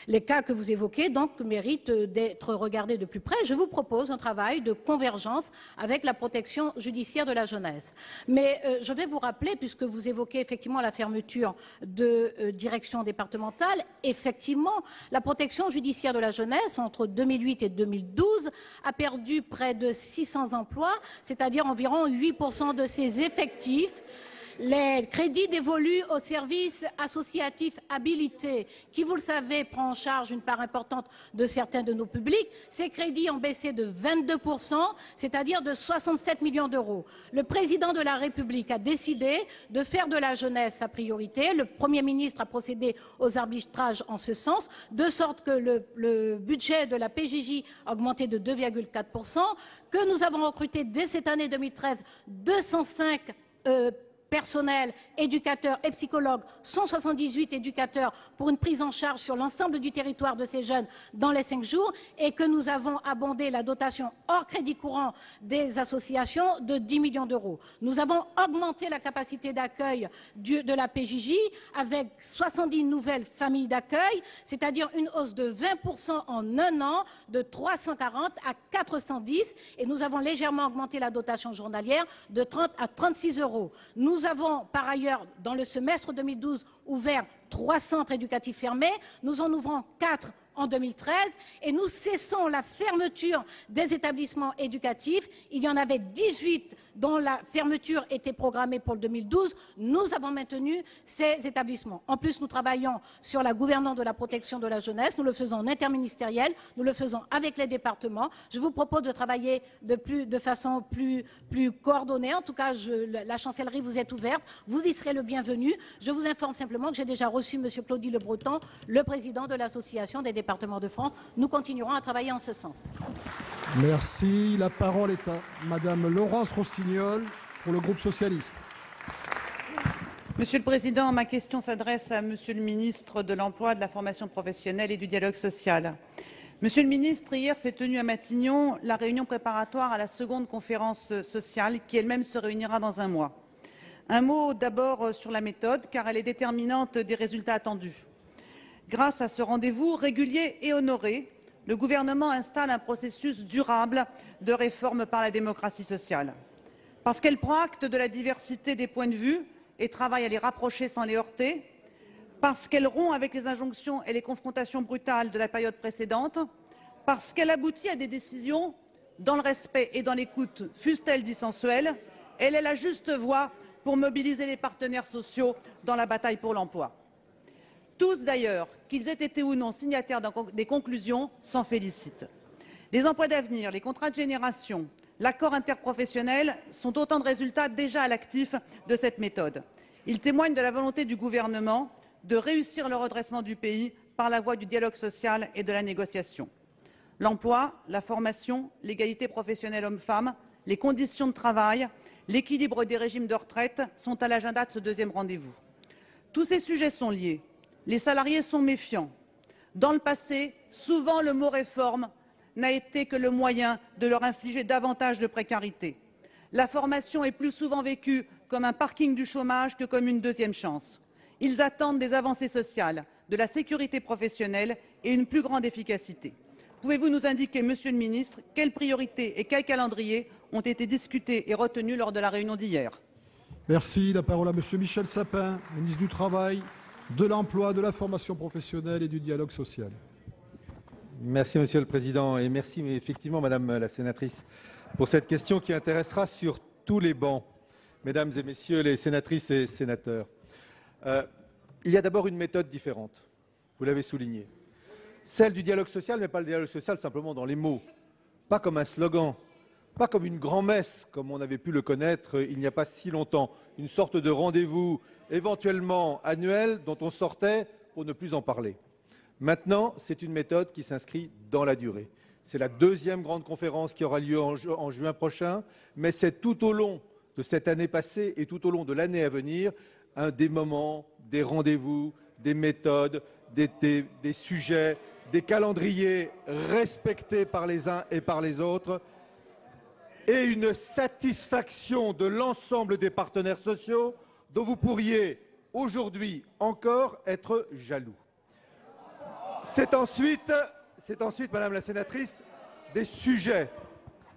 Speaker 9: Les cas que vous évoquez, donc, méritent d'être regardés de plus près. Je vous propose un travail de convergence avec la protection judiciaire de la jeunesse. Mais je vais vous rappeler, puisque vous évoquez effectivement la fermeture de directions départementales, effectivement, la protection judiciaire de la jeunesse, entre 2008 et 2012, a perdu près de 600 emplois, c'est-à-dire environ 8% de ses effectifs. Les crédits dévolus aux services associatifs habilités, qui, vous le savez, prend en charge une part importante de certains de nos publics, ces crédits ont baissé de 22%, c'est-à-dire de 67 millions d'euros. Le président de la République a décidé de faire de la jeunesse sa priorité. Le Premier ministre a procédé aux arbitrages en ce sens, de sorte que le budget de la PJJ a augmenté de 2,4%, que nous avons recruté dès cette année 2013 205 personnel, éducateurs et psychologues, 178 éducateurs pour une prise en charge sur l'ensemble du territoire de ces jeunes dans les 5 jours, et que nous avons abondé la dotation hors crédit courant des associations de 10 millions d'euros. Nous avons augmenté la capacité d'accueil de la PJJ avec 70 nouvelles familles d'accueil, c'est-à-dire une hausse de 20% en un an, de 340 à 410, et nous avons légèrement augmenté la dotation journalière de 30 à 36 euros. Nous avons par ailleurs, dans le semestre 2012, ouvert 3 centres éducatifs fermés. Nous en ouvrons 4 en 2013 et nous cessons la fermeture des établissements éducatifs. Il y en avait 18 dont la fermeture était programmée pour le 2012. Nous avons maintenu ces établissements. En plus, nous travaillons sur la gouvernance de la protection de la jeunesse. Nous le faisons en interministériel, nous le faisons avec les départements. Je vous propose de travailler de façon plus coordonnée. En tout cas, la chancellerie vous est ouverte. Vous y serez le bienvenu. Je vous informe simplement que j'ai déjà reçu M. Claudie Le Breton, le président de l'Association des départements de France. Nous continuerons à travailler en ce sens.
Speaker 1: Merci. La parole est à Madame Laurence Rossignol pour le groupe socialiste.
Speaker 10: Monsieur le Président, ma question s'adresse à Monsieur le ministre de l'Emploi, de la formation professionnelle et du dialogue social. Monsieur le ministre, hier s'est tenue à Matignon la réunion préparatoire à la seconde conférence sociale qui elle-même se réunira dans un mois. Un mot d'abord sur la méthode, car elle est déterminante des résultats attendus. Grâce à ce rendez-vous régulier et honoré, le gouvernement installe un processus durable de réforme par la démocratie sociale. Parce qu'elle prend acte de la diversité des points de vue et travaille à les rapprocher sans les heurter, parce qu'elle rompt avec les injonctions et les confrontations brutales de la période précédente, parce qu'elle aboutit à des décisions dans le respect et dans l'écoute, fussent-elles dissensuelles, elle est la juste voie pour mobiliser les partenaires sociaux dans la bataille pour l'emploi. Tous d'ailleurs, qu'ils aient été ou non signataires des conclusions, s'en félicitent. Les emplois d'avenir, les contrats de génération, l'accord interprofessionnel sont autant de résultats déjà à l'actif de cette méthode. Ils témoignent de la volonté du gouvernement de réussir le redressement du pays par la voie du dialogue social et de la négociation. L'emploi, la formation, l'égalité professionnelle homme-femme, les conditions de travail, l'équilibre des régimes de retraite sont à l'agenda de ce deuxième rendez-vous. Tous ces sujets sont liés. Les salariés sont méfiants. Dans le passé, souvent le mot réforme n'a été que le moyen de leur infliger davantage de précarité. La formation est plus souvent vécue comme un parking du chômage que comme une deuxième chance. Ils attendent des avancées sociales, de la sécurité professionnelle et une plus grande efficacité. Pouvez-vous nous indiquer, Monsieur le Ministre, quelles priorités et quels calendriers ont été discutés et retenus lors de la réunion d'hier?
Speaker 1: Merci. La parole à Monsieur Michel Sapin, ministre du Travail, de l'Emploi, de la formation professionnelle et du dialogue social.
Speaker 11: Merci Monsieur le Président et merci effectivement Madame la sénatrice pour cette question qui intéressera sur tous les bancs, Mesdames et Messieurs les sénatrices et sénateurs. Il y a d'abord une méthode différente, vous l'avez souligné. Celle du dialogue social, mais pas le dialogue social simplement dans les mots, pas comme un slogan, pas comme une grand-messe, comme on avait pu le connaître il n'y a pas si longtemps, une sorte de rendez-vous éventuellement annuel dont on sortait pour ne plus en parler. Maintenant, c'est une méthode qui s'inscrit dans la durée. C'est la deuxième grande conférence qui aura lieu en juin prochain, mais c'est tout au long de cette année passée et tout au long de l'année à venir, des moments, des rendez-vous, des méthodes, des sujets, des calendriers respectés par les uns et par les autres, et une satisfaction de l'ensemble des partenaires sociaux dont vous pourriez aujourd'hui encore être jaloux. C'est ensuite, Madame la sénatrice, des sujets,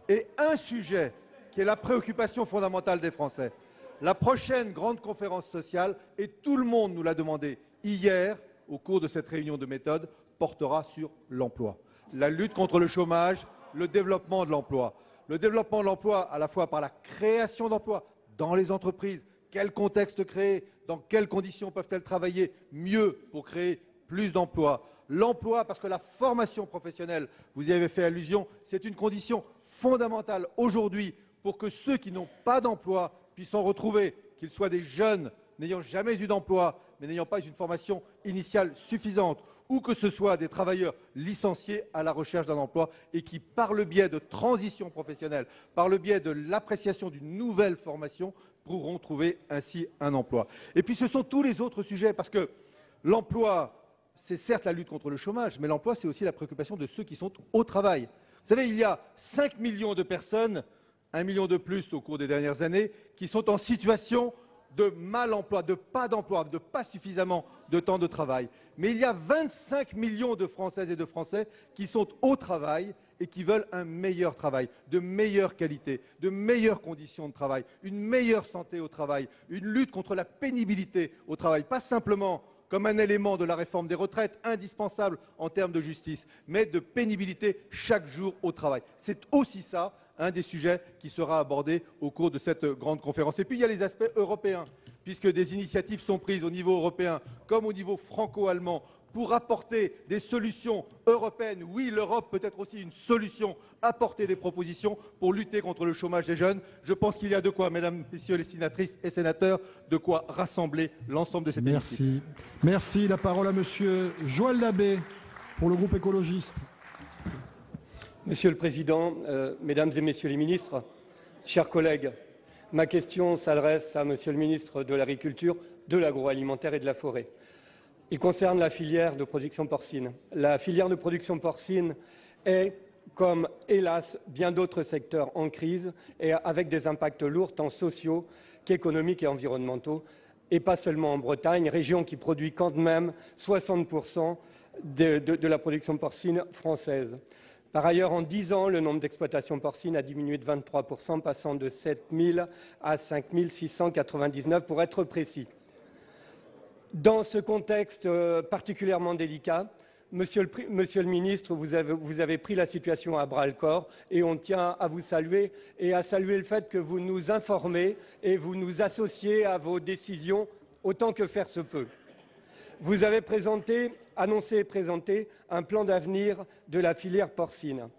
Speaker 11: et un sujet qui est la préoccupation fondamentale des Français. La prochaine grande conférence sociale, et tout le monde nous l'a demandé hier, au cours de cette réunion de méthode, portera sur l'emploi. La lutte contre le chômage, le développement de l'emploi. Le développement de l'emploi à la fois par la création d'emplois dans les entreprises, quel contexte créer, dans quelles conditions peuvent-elles travailler mieux pour créer plus d'emplois. L'emploi, parce que la formation professionnelle, vous y avez fait allusion, c'est une condition fondamentale aujourd'hui pour que ceux qui n'ont pas d'emploi puissent en retrouver, qu'ils soient des jeunes n'ayant jamais eu d'emploi, mais n'ayant pas une formation initiale suffisante, ou que ce soit des travailleurs licenciés à la recherche d'un emploi et qui, par le biais de transition professionnelle, par le biais de l'appréciation d'une nouvelle formation, pourront trouver ainsi un emploi. Et puis ce sont tous les autres sujets, parce que l'emploi, c'est certes la lutte contre le chômage, mais l'emploi, c'est aussi la préoccupation de ceux qui sont au travail. Vous savez, il y a 5 millions de personnes, 1 million de plus au cours des dernières années, qui sont en situation de mal-emploi, de pas suffisamment de temps de travail. Mais il y a 25 millions de Françaises et de Français qui sont au travail et qui veulent un meilleur travail, de meilleure qualité, de meilleures conditions de travail, une meilleure santé au travail, une lutte contre la pénibilité au travail, pas simplement comme un élément de la réforme des retraites, indispensable en termes de justice, mais de pénibilité chaque jour au travail. C'est aussi ça, un des sujets qui sera abordé au cours de cette grande conférence. Et puis il y a les aspects européens, puisque des initiatives sont prises au niveau européen comme au niveau franco-allemand pour apporter des solutions européennes. Oui, l'Europe peut être aussi une solution, apporter des propositions pour lutter contre le chômage des jeunes. Je pense qu'il y a de quoi, mesdames, messieurs les sénatrices et sénateurs, de quoi rassembler l'ensemble de cet hémicycle.
Speaker 1: Merci. Merci. La parole à monsieur Joël Labbé pour le groupe écologiste.
Speaker 12: Monsieur le Président, Mesdames et Messieurs les ministres, chers collègues, ma question s'adresse à Monsieur le ministre de l'Agriculture, de l'Agroalimentaire et de la Forêt. Il concerne la filière de production porcine. La filière de production porcine est, comme hélas bien d'autres secteurs, en crise et avec des impacts lourds tant sociaux qu'économiques et environnementaux, et pas seulement en Bretagne, région qui produit quand même 60% de la production porcine française. Par ailleurs, en 10 ans, le nombre d'exploitations porcines a diminué de 23%, passant de 7 000 à 5 699 pour être précis. Dans ce contexte particulièrement délicat, Monsieur le ministre, vous avez pris la situation à bras-le-corps et on tient à vous saluer et à saluer le fait que vous nous informez et vous nous associez à vos décisions autant que faire se peut. Vous avez annoncé et présenté un plan d'avenir de la filière porcine.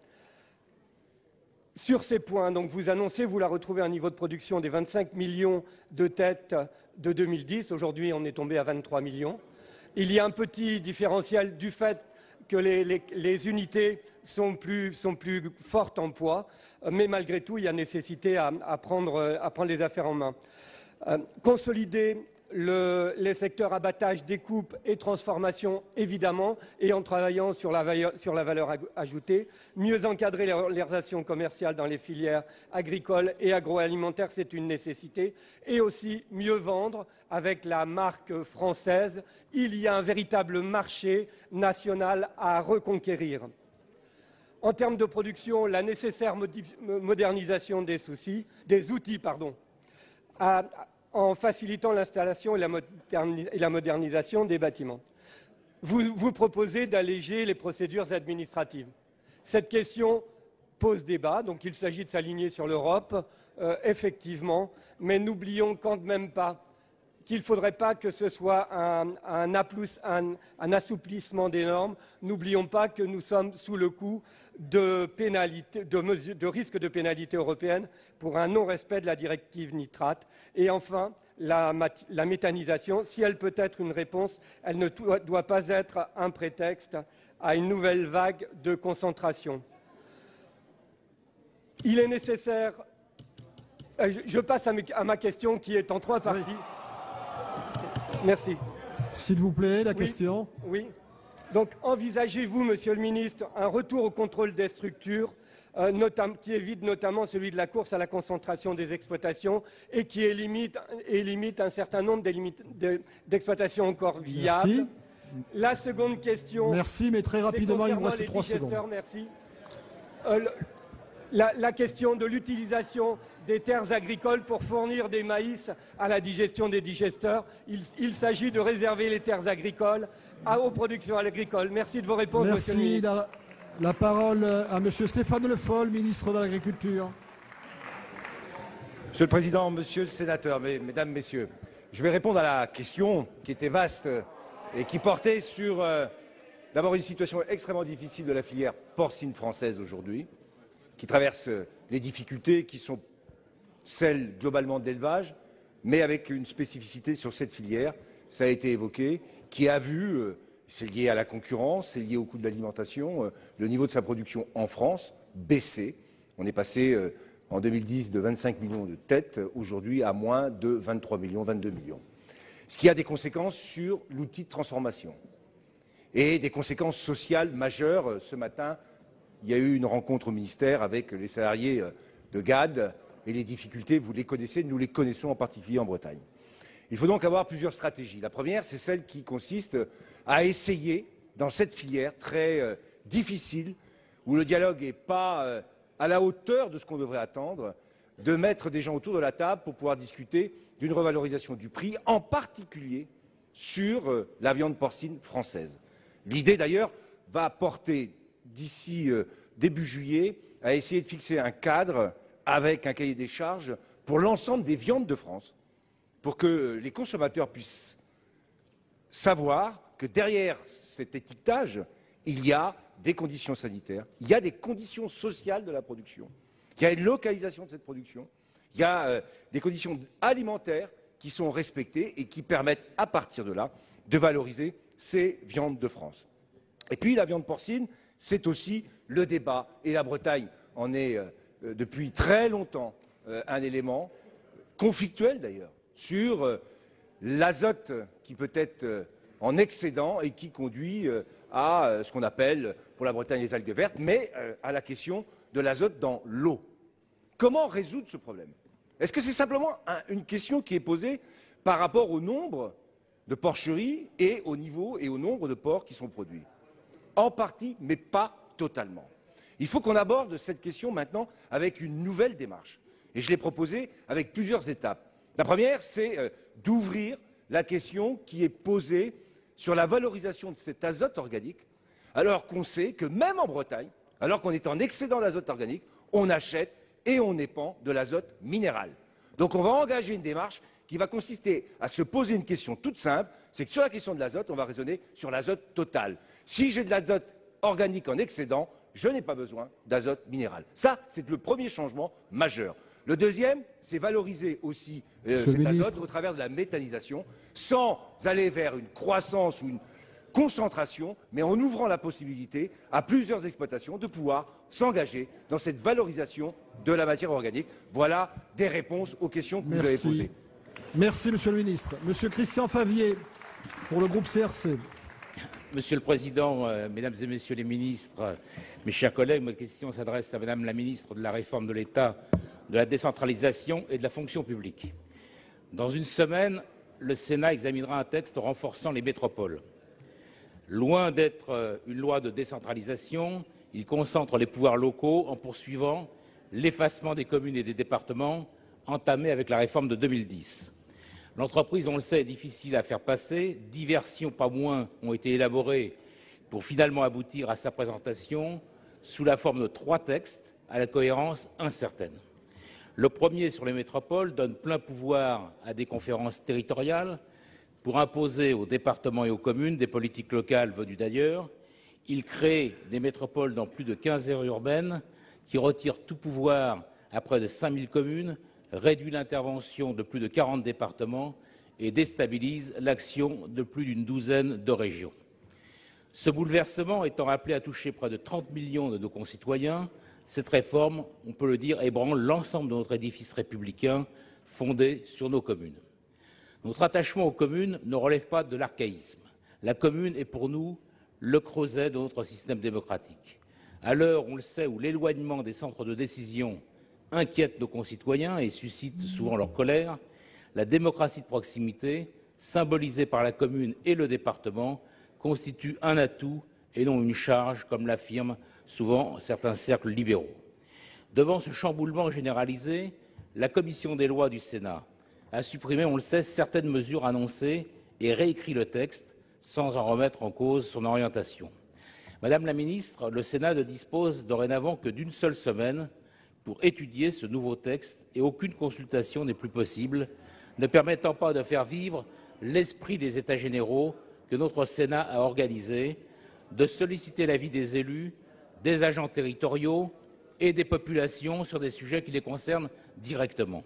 Speaker 12: Sur ces points, donc, vous annoncez vouloir retrouver un niveau de production des 25 millions de têtes de 2010. Aujourd'hui, on est tombé à 23 millions. Il y a un petit différentiel du fait que les unités sont plus fortes en poids, mais malgré tout, il y a nécessité à prendre les affaires en main. Consolider les secteurs abattage, découpe et transformation, évidemment, et en travaillant sur la valeur ajoutée. Mieux encadrer les relations commerciales dans les filières agricoles et agroalimentaires, c'est une nécessité. Et aussi mieux vendre avec la marque française. Il y a un véritable marché national à reconquérir. En termes de production, la nécessaire modernisation des outils, en facilitant l'installation et la modernisation des bâtiments. Vous proposez d'alléger les procédures administratives. Cette question pose débat, donc il s'agit de s'aligner sur l'Europe, effectivement, mais n'oublions quand même pas qu'il ne faudrait pas que ce soit un assouplissement des normes. N'oublions pas que nous sommes sous le coup de risques de pénalité européenne pour un non-respect de la directive nitrate. Et enfin, la méthanisation, si elle peut être une réponse, elle ne doit pas être un prétexte à une nouvelle vague de concentration. Il est nécessaire... Je passe à ma question qui est en 3 parties. Oui. Merci.
Speaker 1: S'il vous plaît, la question.
Speaker 12: Oui. Donc, envisagez-vous, Monsieur le ministre, un retour au contrôle des structures, qui évite notamment celui de la course à la concentration des exploitations et qui limite un certain nombre d'exploitations encore viables.
Speaker 1: Merci.
Speaker 12: La seconde question...
Speaker 1: Merci, mais très rapidement, il vous reste 3 secondes.
Speaker 12: Merci. La question de l'utilisation des terres agricoles pour fournir des maïs à la digestion des digesteurs. Il s'agit de réserver les terres agricoles aux productions agricoles. Merci de vos réponses, Monsieur le ministre.
Speaker 1: Merci. La parole à Monsieur Stéphane Le Foll, ministre de l'Agriculture.
Speaker 13: Monsieur le Président, Monsieur le Sénateur, Mesdames, Messieurs, je vais répondre à la question qui était vaste et qui portait sur d'abord une situation extrêmement difficile de la filière porcine française aujourd'hui, qui traverse des difficultés qui sont celles globalement d'élevage, mais avec une spécificité sur cette filière, ça a été évoqué, qui a vu, c'est lié à la concurrence, c'est lié au coût de l'alimentation, le niveau de sa production en France baisser. On est passé en 2010 de 25 millions de têtes, aujourd'hui à moins de 23 millions, 22 millions. Ce qui a des conséquences sur l'outil de transformation et des conséquences sociales majeures. Ce matin, il y a eu une rencontre au ministère avec les salariés de GAD et les difficultés, vous les connaissez, nous les connaissons en particulier en Bretagne. Il faut donc avoir plusieurs stratégies. La première, c'est celle qui consiste à essayer, dans cette filière très difficile, où le dialogue n'est pas à la hauteur de ce qu'on devrait attendre, de mettre des gens autour de la table pour pouvoir discuter d'une revalorisation du prix, en particulier sur la viande porcine française. L'idée d'ailleurs va porter d'ici début juillet à essayer de fixer un cadre avec un cahier des charges pour l'ensemble des viandes de France, pour que les consommateurs puissent savoir que derrière cet étiquetage, il y a des conditions sanitaires, il y a des conditions sociales de la production, il y a une localisation de cette production, il y a des conditions alimentaires qui sont respectées et qui permettent, à partir de là, de valoriser ces viandes de France. Et puis la viande porcine, c'est aussi le débat, et la Bretagne en est depuis très longtemps un élément conflictuel d'ailleurs, sur l'azote qui peut être en excédent et qui conduit à ce qu'on appelle pour la Bretagne les algues vertes, mais à la question de l'azote dans l'eau. Comment résoudre ce problème? Est-ce que c'est simplement une question qui est posée par rapport au nombre de porcheries et au niveau et au nombre de porcs qui sont produits? En partie, mais pas totalement. Il faut qu'on aborde cette question maintenant avec une nouvelle démarche. Et je l'ai proposée avec plusieurs étapes. La première, c'est d'ouvrir la question qui est posée sur la valorisation de cet azote organique, alors qu'on sait que même en Bretagne, alors qu'on est en excédent d'azote organique, on achète et on épand de l'azote minéral. Donc on va engager une démarche qui va consister à se poser une question toute simple, c'est que sur la question de l'azote, on va raisonner sur l'azote total. Si j'ai de l'azote organique en excédent, je n'ai pas besoin d'azote minéral. Ça, c'est le premier changement majeur. Le deuxième, c'est valoriser aussi cet azote au travers de la méthanisation, sans aller vers une croissance ou une concentration, mais en ouvrant la possibilité à plusieurs exploitations de pouvoir s'engager dans cette valorisation de la matière organique. Voilà des réponses aux questions que vous avez posées.
Speaker 1: Merci, Monsieur le Ministre. Monsieur Christian Favier, pour le groupe CRC.
Speaker 14: Monsieur le Président, Mesdames et Messieurs les ministres, mes chers collègues, ma question s'adresse à Madame la Ministre de la Réforme de l'État, de la décentralisation et de la fonction publique. Dans une semaine, le Sénat examinera un texte renforçant les métropoles. Loin d'être une loi de décentralisation, il concentre les pouvoirs locaux en poursuivant l'effacement des communes et des départements entamé avec la réforme de 2010. L'entreprise, on le sait, est difficile à faire passer. Diversions, pas moins, ont été élaborées pour finalement aboutir à sa présentation sous la forme de 3 textes à la cohérence incertaine. Le premier, sur les métropoles, donne plein pouvoir à des conférences territoriales pour imposer aux départements et aux communes des politiques locales venues d'ailleurs. Il crée des métropoles dans plus de 15 aires urbaines qui retirent tout pouvoir à près de 5000 communes, réduit l'intervention de plus de 40 départements et déstabilise l'action de plus d'une douzaine de régions. Ce bouleversement étant appelé à toucher près de 30 millions de nos concitoyens, cette réforme, on peut le dire, ébranle l'ensemble de notre édifice républicain fondé sur nos communes. Notre attachement aux communes ne relève pas de l'archaïsme. La commune est pour nous le creuset de notre système démocratique. À l'heure, on le sait, où l'éloignement des centres de décision inquiète nos concitoyens et suscite souvent leur colère, la démocratie de proximité, symbolisée par la commune et le département, constitue un atout et non une charge, comme l'affirment souvent certains cercles libéraux. Devant ce chamboulement généralisé, la commission des lois du Sénat a supprimé, on le sait, certaines mesures annoncées et réécrit le texte sans en remettre en cause son orientation. Madame la Ministre, le Sénat ne dispose dorénavant que d'une seule semaine pour étudier ce nouveau texte et aucune consultation n'est plus possible, ne permettant pas de faire vivre l'esprit des États généraux que notre Sénat a organisé, de solliciter l'avis des élus, des agents territoriaux et des populations sur des sujets qui les concernent directement.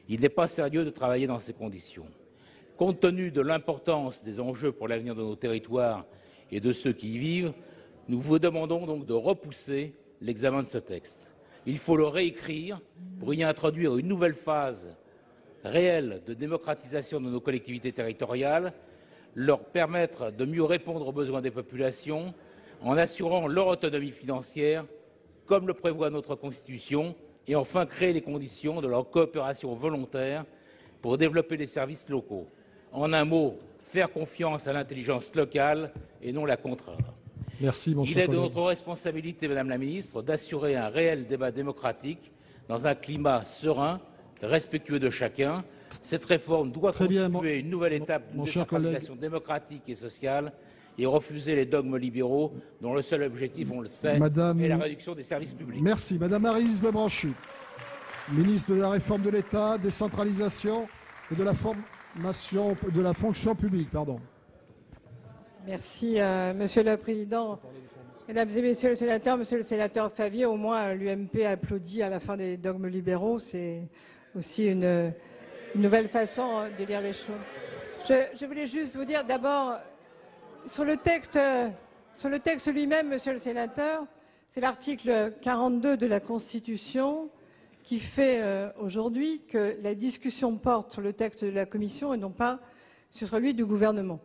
Speaker 14: Il n'est pas sérieux de travailler dans ces conditions. Compte tenu de l'importance des enjeux pour l'avenir de nos territoires et de ceux qui y vivent, nous vous demandons donc de repousser l'examen de ce texte. Il faut le réécrire pour y introduire une nouvelle phase réelle de démocratisation de nos collectivités territoriales, leur permettre de mieux répondre aux besoins des populations en assurant leur autonomie financière, comme le prévoit notre Constitution, et enfin créer les conditions de leur coopération volontaire pour développer les services locaux. En un mot, faire confiance à l'intelligence locale et non la contraindre.
Speaker 1: Merci, mon cher
Speaker 14: Il est de
Speaker 1: collègue.
Speaker 14: notre responsabilité, Madame la Ministre, d'assurer un réel débat démocratique dans un climat serein, respectueux de chacun. Cette réforme doit
Speaker 1: Très bien,
Speaker 14: constituer une nouvelle étape de
Speaker 1: mon cher collègue.
Speaker 14: décentralisation démocratique et sociale et refuser les dogmes libéraux dont le seul objectif, on le sait,
Speaker 1: Madame-
Speaker 14: est la réduction des services publics.
Speaker 1: Merci. Madame Maryse Lebranchu, ministre de la Réforme de l'État, décentralisation et de la formation de la fonction publique. Pardon.
Speaker 15: Merci, Monsieur le Président. Mesdames et Messieurs les sénateurs, Monsieur le sénateur Favier, au moins l'UMP applaudit à la fin des dogmes libéraux. C'est aussi une nouvelle façon de lire les choses. Je voulais juste vous dire d'abord, sur le texte lui-même, Monsieur le sénateur, c'est l'article 42 de la Constitution qui fait aujourd'hui que la discussion porte sur le texte de la Commission et non pas sur celui du gouvernement.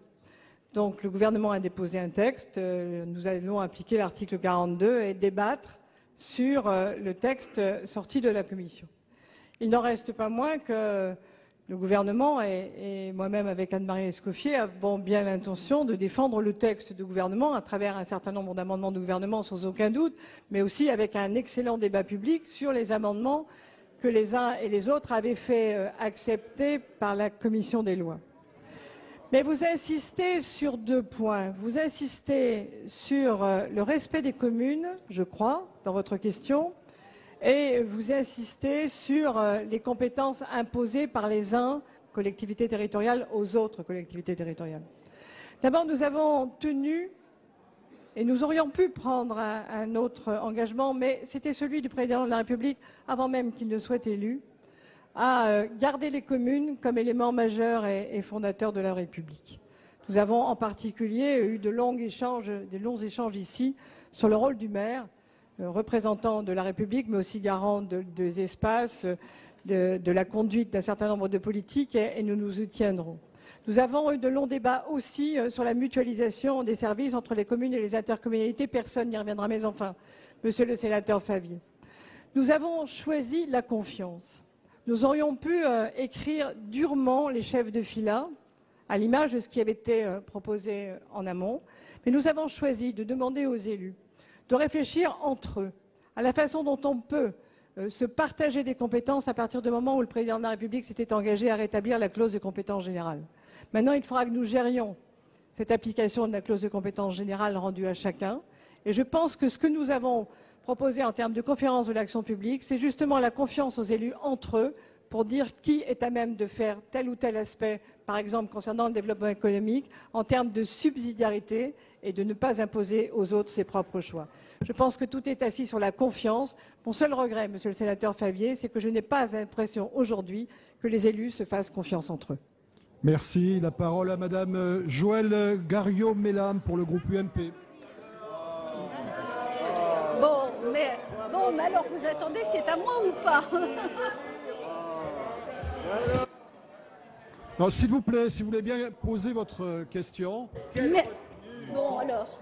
Speaker 15: Donc le gouvernement a déposé un texte, nous allons appliquer l'article 42 et débattre sur le texte sorti de la Commission. Il n'en reste pas moins que le gouvernement et moi-même avec Anne-Marie Escoffier avons bien l'intention de défendre le texte du gouvernement à travers un certain nombre d'amendements du gouvernement sans aucun doute, mais aussi avec un excellent débat public sur les amendements que les uns et les autres avaient fait accepter par la Commission des lois. Mais vous insistez sur 2 points. Vous insistez sur le respect des communes, je crois, dans votre question, et vous insistez sur les compétences imposées par les uns, collectivités territoriales, aux autres collectivités territoriales. D'abord, nous avons tenu, et nous aurions pu prendre un autre engagement, mais c'était celui du président de la République, avant même qu'il ne soit élu, à garder les communes comme élément majeur et fondateur de la République. Nous avons en particulier eu des longs échanges ici sur le rôle du maire, représentant de la République, mais aussi garant des espaces, de la conduite d'un certain nombre de politiques, et nous nous y tiendrons. Nous avons eu de longs débats aussi sur la mutualisation des services entre les communes et les intercommunalités. Personne n'y reviendra, mais enfin, Monsieur le sénateur Favier. Nous avons choisi la confiance. Nous aurions pu écrire durement les chefs de filât, à l'image de ce qui avait été proposé en amont, mais nous avons choisi de demander aux élus de réfléchir entre eux à la façon dont on peut se partager des compétences à partir du moment où le président de la République s'était engagé à rétablir la clause de compétence générale. Maintenant, il faudra que nous gérions cette application de la clause de compétence générale rendue à chacun. Et je pense que ce que nous avons proposé en termes de conférence de l'action publique, c'est justement la confiance aux élus entre eux pour dire qui est à même de faire tel ou tel aspect, par exemple concernant le développement économique, en termes de subsidiarité et de ne pas imposer aux autres ses propres choix. Je pense que tout est assis sur la confiance. Mon seul regret, Monsieur le sénateur Favier, c'est que je n'ai pas l'impression aujourd'hui que les élus se fassent confiance entre eux.
Speaker 1: Merci. La parole à Madame Joëlle Garriaud-Mellam pour le groupe UMP.
Speaker 16: Bon, mais alors vous attendez, c'est à moi ou pas?
Speaker 1: Non, s'il vous plaît, si vous voulez bien poser votre question.
Speaker 16: Mais, bon, alors.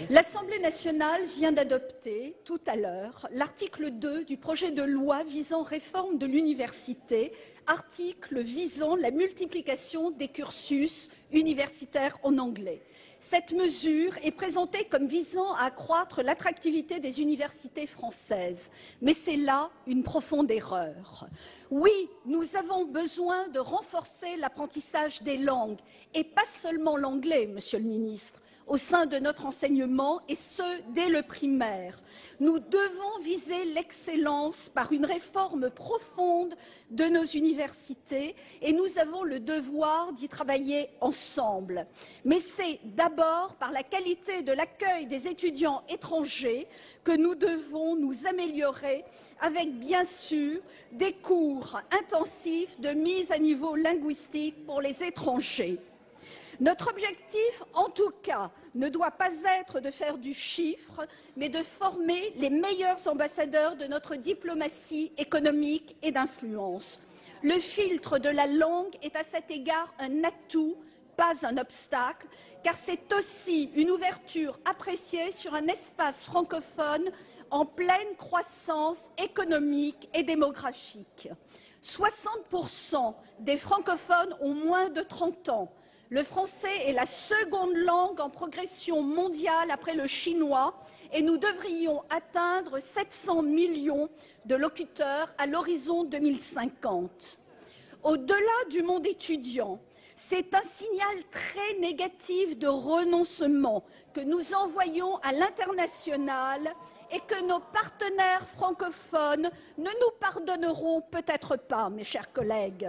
Speaker 16: L'Assemblée nationale vient d'adopter tout à l'heure l'article 2 du projet de loi visant réforme de l'université, article visant la multiplication des cursus universitaires en anglais. Cette mesure est présentée comme visant à accroître l'attractivité des universités françaises, mais c'est là une profonde erreur. Oui, nous avons besoin de renforcer l'apprentissage des langues, et pas seulement l'anglais, Monsieur le Ministre, au sein de notre enseignement, et ce, dès le primaire. Nous devons viser l'excellence par une réforme profonde de nos universités, et nous avons le devoir d'y travailler ensemble. Mais c'est d'abord par la qualité de l'accueil des étudiants étrangers que nous devons nous améliorer, avec bien sûr des cours intensifs de mise à niveau linguistique pour les étrangers. Notre objectif, en tout cas, ne doit pas être de faire du chiffre, mais de former les meilleurs ambassadeurs de notre diplomatie économique et d'influence. Le filtre de la langue est à cet égard un atout, pas un obstacle, car c'est aussi une ouverture appréciée sur un espace francophone en pleine croissance économique et démographique. 60% des francophones ont moins de 30 ans. Le français est la seconde langue en progression mondiale après le chinois et nous devrions atteindre 700 millions de locuteurs à l'horizon 2050. Au-delà du monde étudiant, c'est un signal très négatif de renoncement que nous envoyons à l'international et que nos partenaires francophones ne nous pardonneront peut-être pas, mes chers collègues.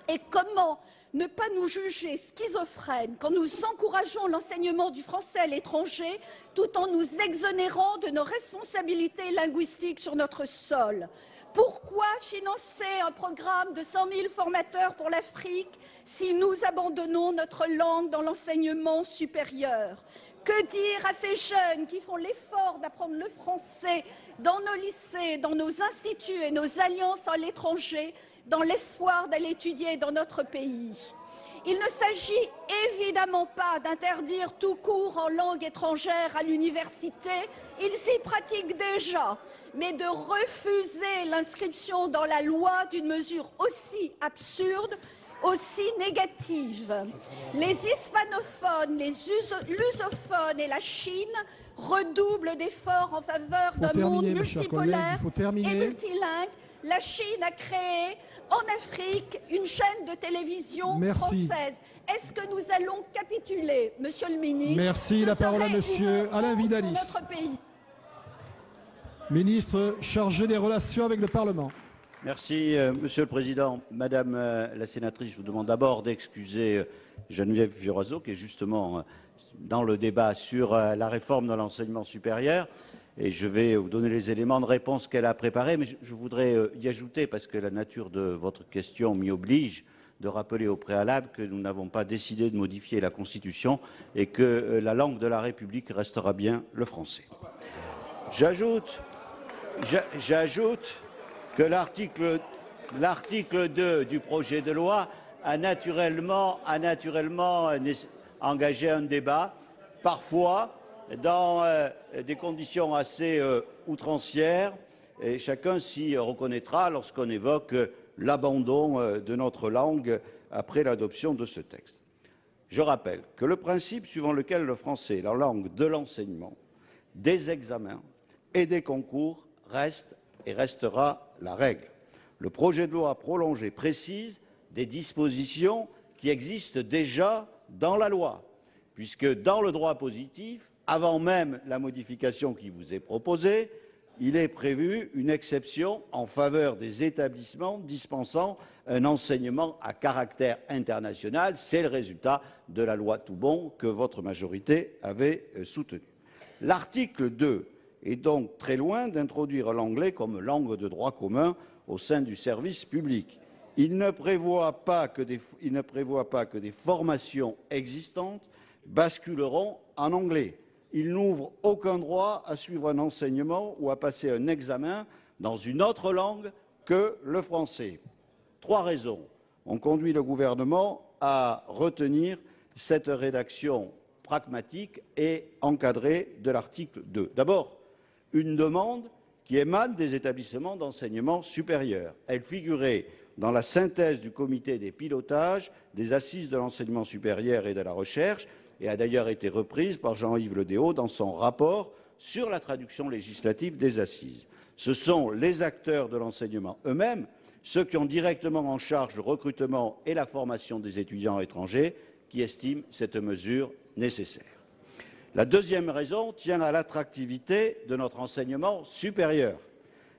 Speaker 16: Et comment ne pas nous juger schizophrènes quand nous encourageons l'enseignement du français à l'étranger tout en nous exonérant de nos responsabilités linguistiques sur notre sol? Pourquoi financer un programme de 100 000 formateurs pour l'Afrique si nous abandonnons notre langue dans l'enseignement supérieur? Que dire à ces jeunes qui font l'effort d'apprendre le français dans nos lycées, dans nos instituts et nos alliances à l'étranger, dans l'espoir d'aller étudier dans notre pays? Il ne s'agit évidemment pas d'interdire tout cours en langue étrangère à l'université, ils y pratiquent déjà, mais de refuser l'inscription dans la loi d'une mesure aussi absurde, aussi négative. Les hispanophones, les lusophones et la Chine redoublent d'efforts en faveur d'un monde multipolaire et multilingue. La Chine a créé en Afrique une chaîne de télévision française. Est-ce que nous allons capituler, Monsieur le ministre?
Speaker 1: Merci. La parole à Monsieur Alain Vidali,
Speaker 16: notre pays.
Speaker 1: Ministre chargé des relations avec le Parlement.
Speaker 3: Merci, Monsieur le Président. Madame la sénatrice, je vous demande d'abord d'excuser Geneviève Fioraso, qui est justement dans le débat sur la réforme de l'enseignement supérieur. Et je vais vous donner les éléments de réponse qu'elle a préparés, mais je voudrais y ajouter, parce que la nature de votre question m'y oblige, de rappeler au préalable que nous n'avons pas décidé de modifier la Constitution et que la langue de la République restera bien le français. J'ajoute que l'article 2 du projet de loi a naturellement engagé un débat, parfois dans des conditions assez outrancières, et chacun s'y reconnaîtra lorsqu'on évoque l'abandon de notre langue après l'adoption de ce texte. Je rappelle que le principe suivant lequel le français est la langue de l'enseignement, des examens et des concours reste et restera la règle. Le projet de loi prolongé précise des dispositions qui existent déjà dans la loi, puisque dans le droit positif, avant même la modification qui vous est proposée, il est prévu une exception en faveur des établissements dispensant un enseignement à caractère international. C'est le résultat de la loi Toubon que votre majorité avait soutenue. L'article 2 est donc très loin d'introduire l'anglais comme langue de droit commun au sein du service public. Il ne prévoit pas que des formations existantes basculeront en anglais. Il n'ouvre aucun droit à suivre un enseignement ou à passer un examen dans une autre langue que le français. 3 raisons ont conduit le gouvernement à retenir cette rédaction pragmatique et encadrée de l'article 2. D'abord, une demande qui émane des établissements d'enseignement supérieur. Elle figurait dans la synthèse du comité des pilotages des assises de l'enseignement supérieur et de la recherche et a d'ailleurs été reprise par Jean-Yves Le Déaut dans son rapport sur la traduction législative des assises. Ce sont les acteurs de l'enseignement eux-mêmes, ceux qui ont directement en charge le recrutement et la formation des étudiants étrangers, qui estiment cette mesure nécessaire. La deuxième raison tient à l'attractivité de notre enseignement supérieur.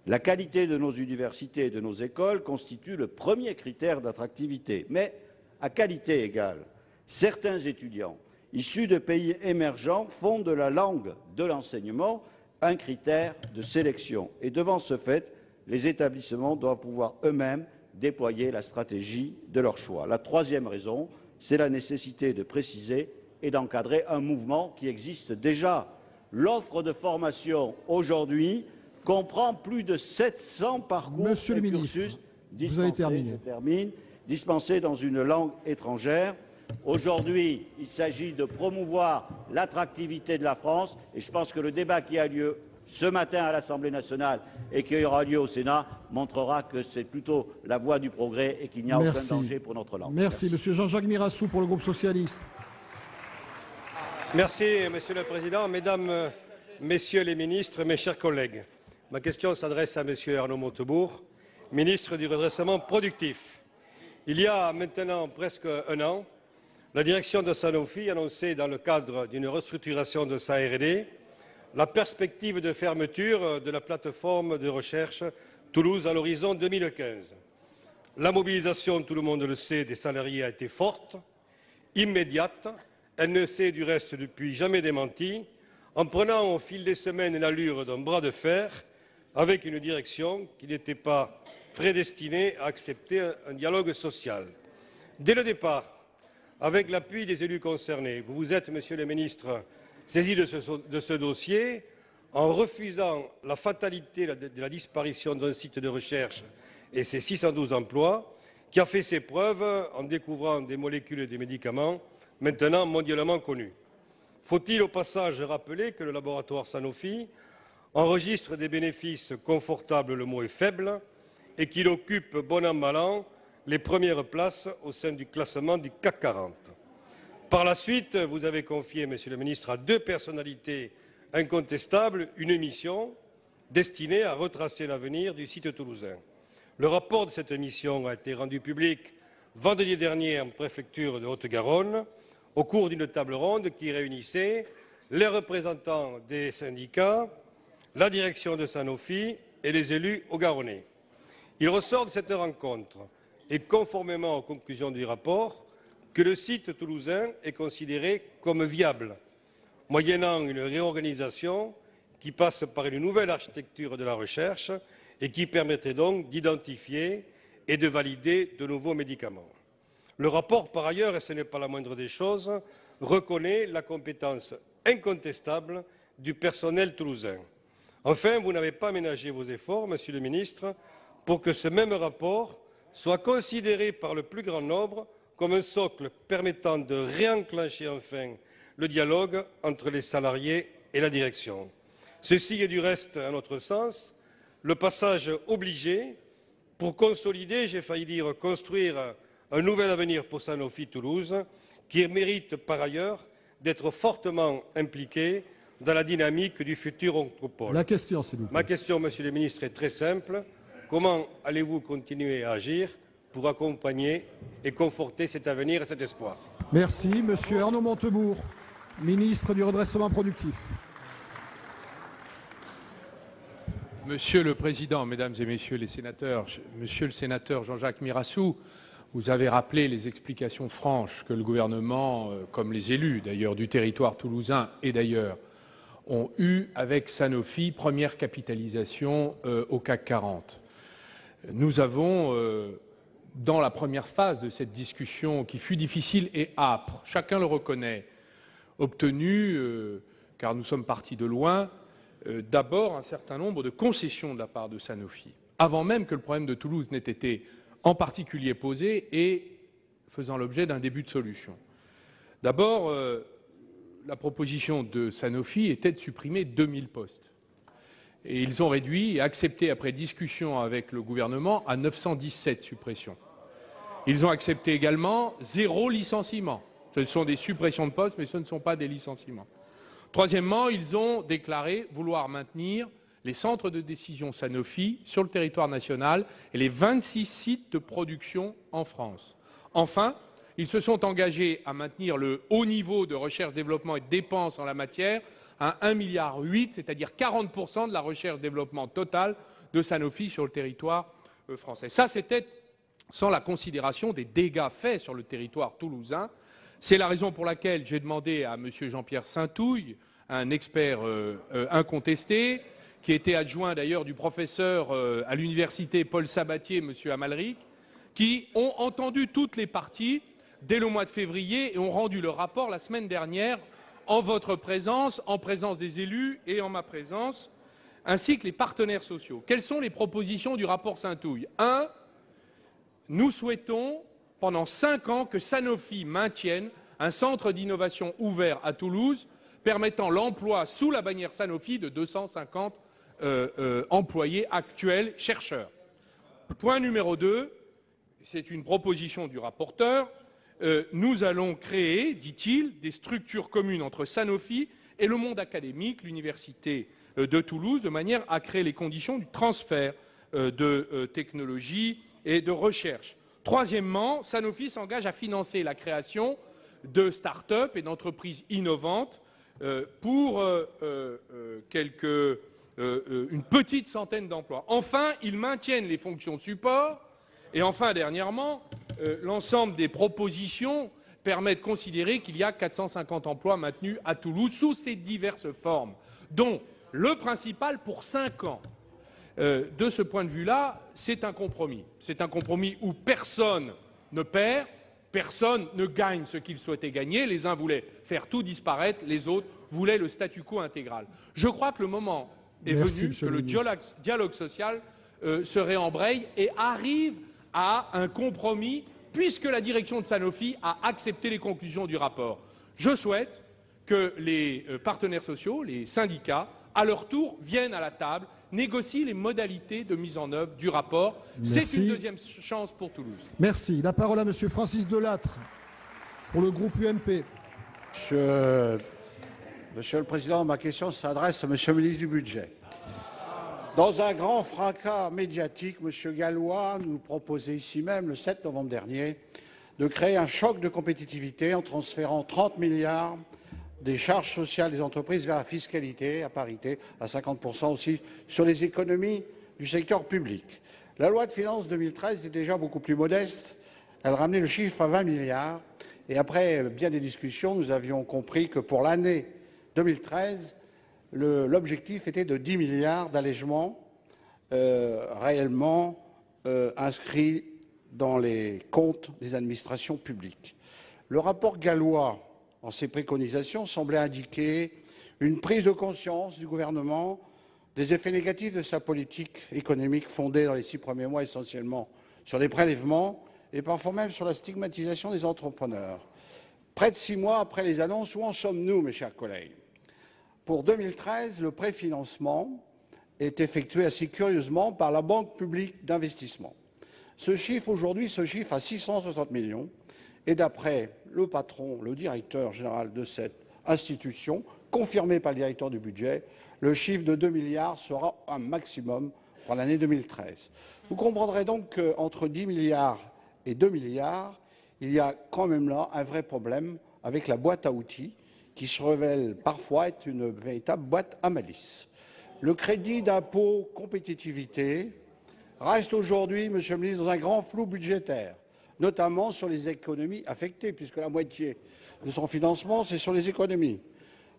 Speaker 3: La qualité de nos universités et de nos écoles constitue le premier critère d'attractivité. Mais à qualité égale, certains étudiants issus de pays émergents font de la langue de l'enseignement un critère de sélection. Et devant ce fait, les établissements doivent pouvoir eux-mêmes déployer la stratégie de leur choix. La troisième raison, c'est la nécessité de préciser et d'encadrer un mouvement qui existe déjà. L'offre de formation aujourd'hui comprend plus de 700 parcours
Speaker 1: Monsieur le ministre, vous avez terminé.
Speaker 3: Dispensés dans une langue étrangère. Aujourd'hui, il s'agit de promouvoir l'attractivité de la France et je pense que le débat qui a lieu ce matin à l'Assemblée nationale et qui aura lieu au Sénat montrera que c'est plutôt la voie du progrès et qu'il n'y a aucun danger pour notre langue.
Speaker 1: Merci. Monsieur Jean-Jacques Mirassou pour le groupe socialiste.
Speaker 17: Merci, Monsieur le Président. Mesdames, Messieurs les ministres, mes chers collègues, ma question s'adresse à Monsieur Arnaud Montebourg, ministre du Redressement productif. Il y a maintenant presque un an, la direction de Sanofi annonçait dans le cadre d'une restructuration de sa R&D la perspective de fermeture de la plateforme de recherche Toulouse à l'horizon 2015. La mobilisation, tout le monde le sait, des salariés a été forte, immédiate. Elle ne s'est du reste depuis jamais démentie, en prenant au fil des semaines l'allure d'un bras de fer avec une direction qui n'était pas prédestinée à accepter un dialogue social. Dès le départ, avec l'appui des élus concernés, vous vous êtes, Monsieur le ministre, saisi de ce dossier en refusant la fatalité de la disparition d'un site de recherche et ses 612 emplois, qui a fait ses preuves en découvrant des molécules et des médicaments maintenant mondialement connus. Faut-il au passage rappeler que le laboratoire Sanofi enregistre des bénéfices confortables, le mot est faible, et qu'il occupe bon an mal an les premières places au sein du classement du CAC 40. Par la suite, vous avez confié, Monsieur le ministre, à deux personnalités incontestables une mission destinée à retracer l'avenir du site toulousain. Le rapport de cette mission a été rendu public vendredi dernier en préfecture de Haute-Garonne au cours d'une table ronde qui réunissait les représentants des syndicats, la direction de Sanofi et les élus haut-garonnais. Il ressort de cette rencontre, et conformément aux conclusions du rapport, que le site toulousain est considéré comme viable, moyennant une réorganisation qui passe par une nouvelle architecture de la recherche et qui permettrait donc d'identifier et de valider de nouveaux médicaments. Le rapport, par ailleurs, et ce n'est pas la moindre des choses, reconnaît la compétence incontestable du personnel toulousain. Enfin, vous n'avez pas ménagé vos efforts, Monsieur le ministre, pour que ce même rapport soit considéré par le plus grand nombre comme un socle permettant de réenclencher enfin le dialogue entre les salariés et la direction. Ceci est du reste, à notre sens, le passage obligé pour consolider, j'ai failli dire construire, un nouvel avenir pour Sanofi Toulouse, qui mérite par ailleurs d'être fortement impliqué dans la dynamique du futur Oncopole.
Speaker 1: La question, s'il vous plaît.
Speaker 17: Ma question, Monsieur le ministre, est très simple. Comment allez-vous continuer à agir pour accompagner et conforter cet avenir et cet espoir?
Speaker 1: Merci. Monsieur Arnaud Montebourg, ministre du Redressement productif.
Speaker 18: Monsieur le Président, Mesdames et Messieurs les sénateurs, Monsieur le sénateur Jean-Jacques Mirassou, vous avez rappelé les explications franches que le gouvernement, comme les élus d'ailleurs du territoire toulousain et d'ailleurs, ont eues avec Sanofi, première capitalisation au CAC 40. Nous avons, dans la première phase de cette discussion qui fut difficile et âpre, chacun le reconnaît, obtenu, car nous sommes partis de loin, d'abord un certain nombre de concessions de la part de Sanofi, avant même que le problème de Toulouse n'ait été en particulier posé et faisant l'objet d'un début de solution. D'abord, la proposition de Sanofi était de supprimer 2000 postes. Et ils ont réduit et accepté, après discussion avec le gouvernement, à 917 suppressions. Ils ont accepté également 0 licenciement. Ce sont des suppressions de postes, mais ce ne sont pas des licenciements. Troisièmement, ils ont déclaré vouloir maintenir les centres de décision Sanofi sur le territoire national et les 26 sites de production en France. Enfin, ils se sont engagés à maintenir le haut niveau de recherche, développement et de dépenses en la matière à 1,8 milliard, c'est-à-dire 40% de la recherche-développement totale de Sanofi sur le territoire français. Ça, c'était sans la considération des dégâts faits sur le territoire toulousain. C'est la raison pour laquelle j'ai demandé à M. Jean-Pierre Saint-Touille, un expert incontesté, qui était adjoint d'ailleurs du professeur à l'université Paul Sabatier, M. Amalric, qui ont entendu toutes les parties dès le mois de février et ont rendu le rapport la semaine dernière en votre présence, en présence des élus et en ma présence, ainsi que les partenaires sociaux. Quelles sont les propositions du rapport Saint-Touille? 1. Nous souhaitons, pendant 5 ans, que Sanofi maintienne un centre d'innovation ouvert à Toulouse permettant l'emploi sous la bannière Sanofi de 250 employés actuels chercheurs. Point numéro 2, c'est une proposition du rapporteur. Nous allons créer, dit-il, des structures communes entre Sanofi et le monde académique, l'université de Toulouse, de manière à créer les conditions du transfert de technologie et de recherche. Troisièmement, Sanofi s'engage à financer la création de start-up et d'entreprises innovantes pour une petite centaine d'emplois. Enfin, ils maintiennent les fonctions support. Et enfin, dernièrement, l'ensemble des propositions permet de considérer qu'il y a 450 emplois maintenus à Toulouse sous ces diverses formes, dont le principal pour 5 ans. De ce point de vue-là, c'est un compromis. C'est un compromis où personne ne perd, personne ne gagne ce qu'il souhaitait gagner. Les uns voulaient faire tout disparaître, les autres voulaient le statu quo intégral. Je crois que le moment est venu que le dialogue social se réembraye et arrive à un compromis, puisque la direction de Sanofi a accepté les conclusions du rapport. Je souhaite que les partenaires sociaux, les syndicats, à leur tour, viennent à la table, négocient les modalités de mise en œuvre du rapport. C'est une deuxième chance pour Toulouse.
Speaker 1: Merci. La parole à M. Francis Delattre, pour le groupe UMP.
Speaker 19: Monsieur le Président, ma question s'adresse à Monsieur le ministre du Budget. Dans un grand fracas médiatique, M. Gallois nous proposait ici même, le 7 novembre dernier, de créer un choc de compétitivité en transférant 30 milliards des charges sociales des entreprises vers la fiscalité à parité, à 50% aussi, sur les économies du secteur public. La loi de finances 2013 est déjà beaucoup plus modeste. Elle ramenait le chiffre à 20 milliards. Et après bien des discussions, nous avions compris que pour l'année 2013, l'objectif était de 10 milliards d'allègements réellement inscrits dans les comptes des administrations publiques. Le rapport Gallois, en ses préconisations, semblait indiquer une prise de conscience du gouvernement des effets négatifs de sa politique économique fondée dans les 6 premiers mois essentiellement sur des prélèvements et parfois même sur la stigmatisation des entrepreneurs. Près de 6 mois après les annonces, où en sommes-nous, mes chers collègues? Pour 2013, le préfinancement est effectué assez curieusement par la Banque publique d'investissement. Ce chiffre aujourd'hui se chiffre à 660 millions et d'après le patron, le directeur général de cette institution, confirmé par le directeur du budget, le chiffre de 2 milliards sera un maximum pour l'année 2013. Vous comprendrez donc qu'entre 10 milliards et 2 milliards, il y a quand même là un vrai problème avec la boîte à outils qui se révèle parfois être une véritable boîte à malice. Le crédit d'impôt compétitivité reste aujourd'hui, Monsieur le ministre, dans un grand flou budgétaire, notamment sur les économies affectées, puisque la moitié de son financement, c'est sur les économies.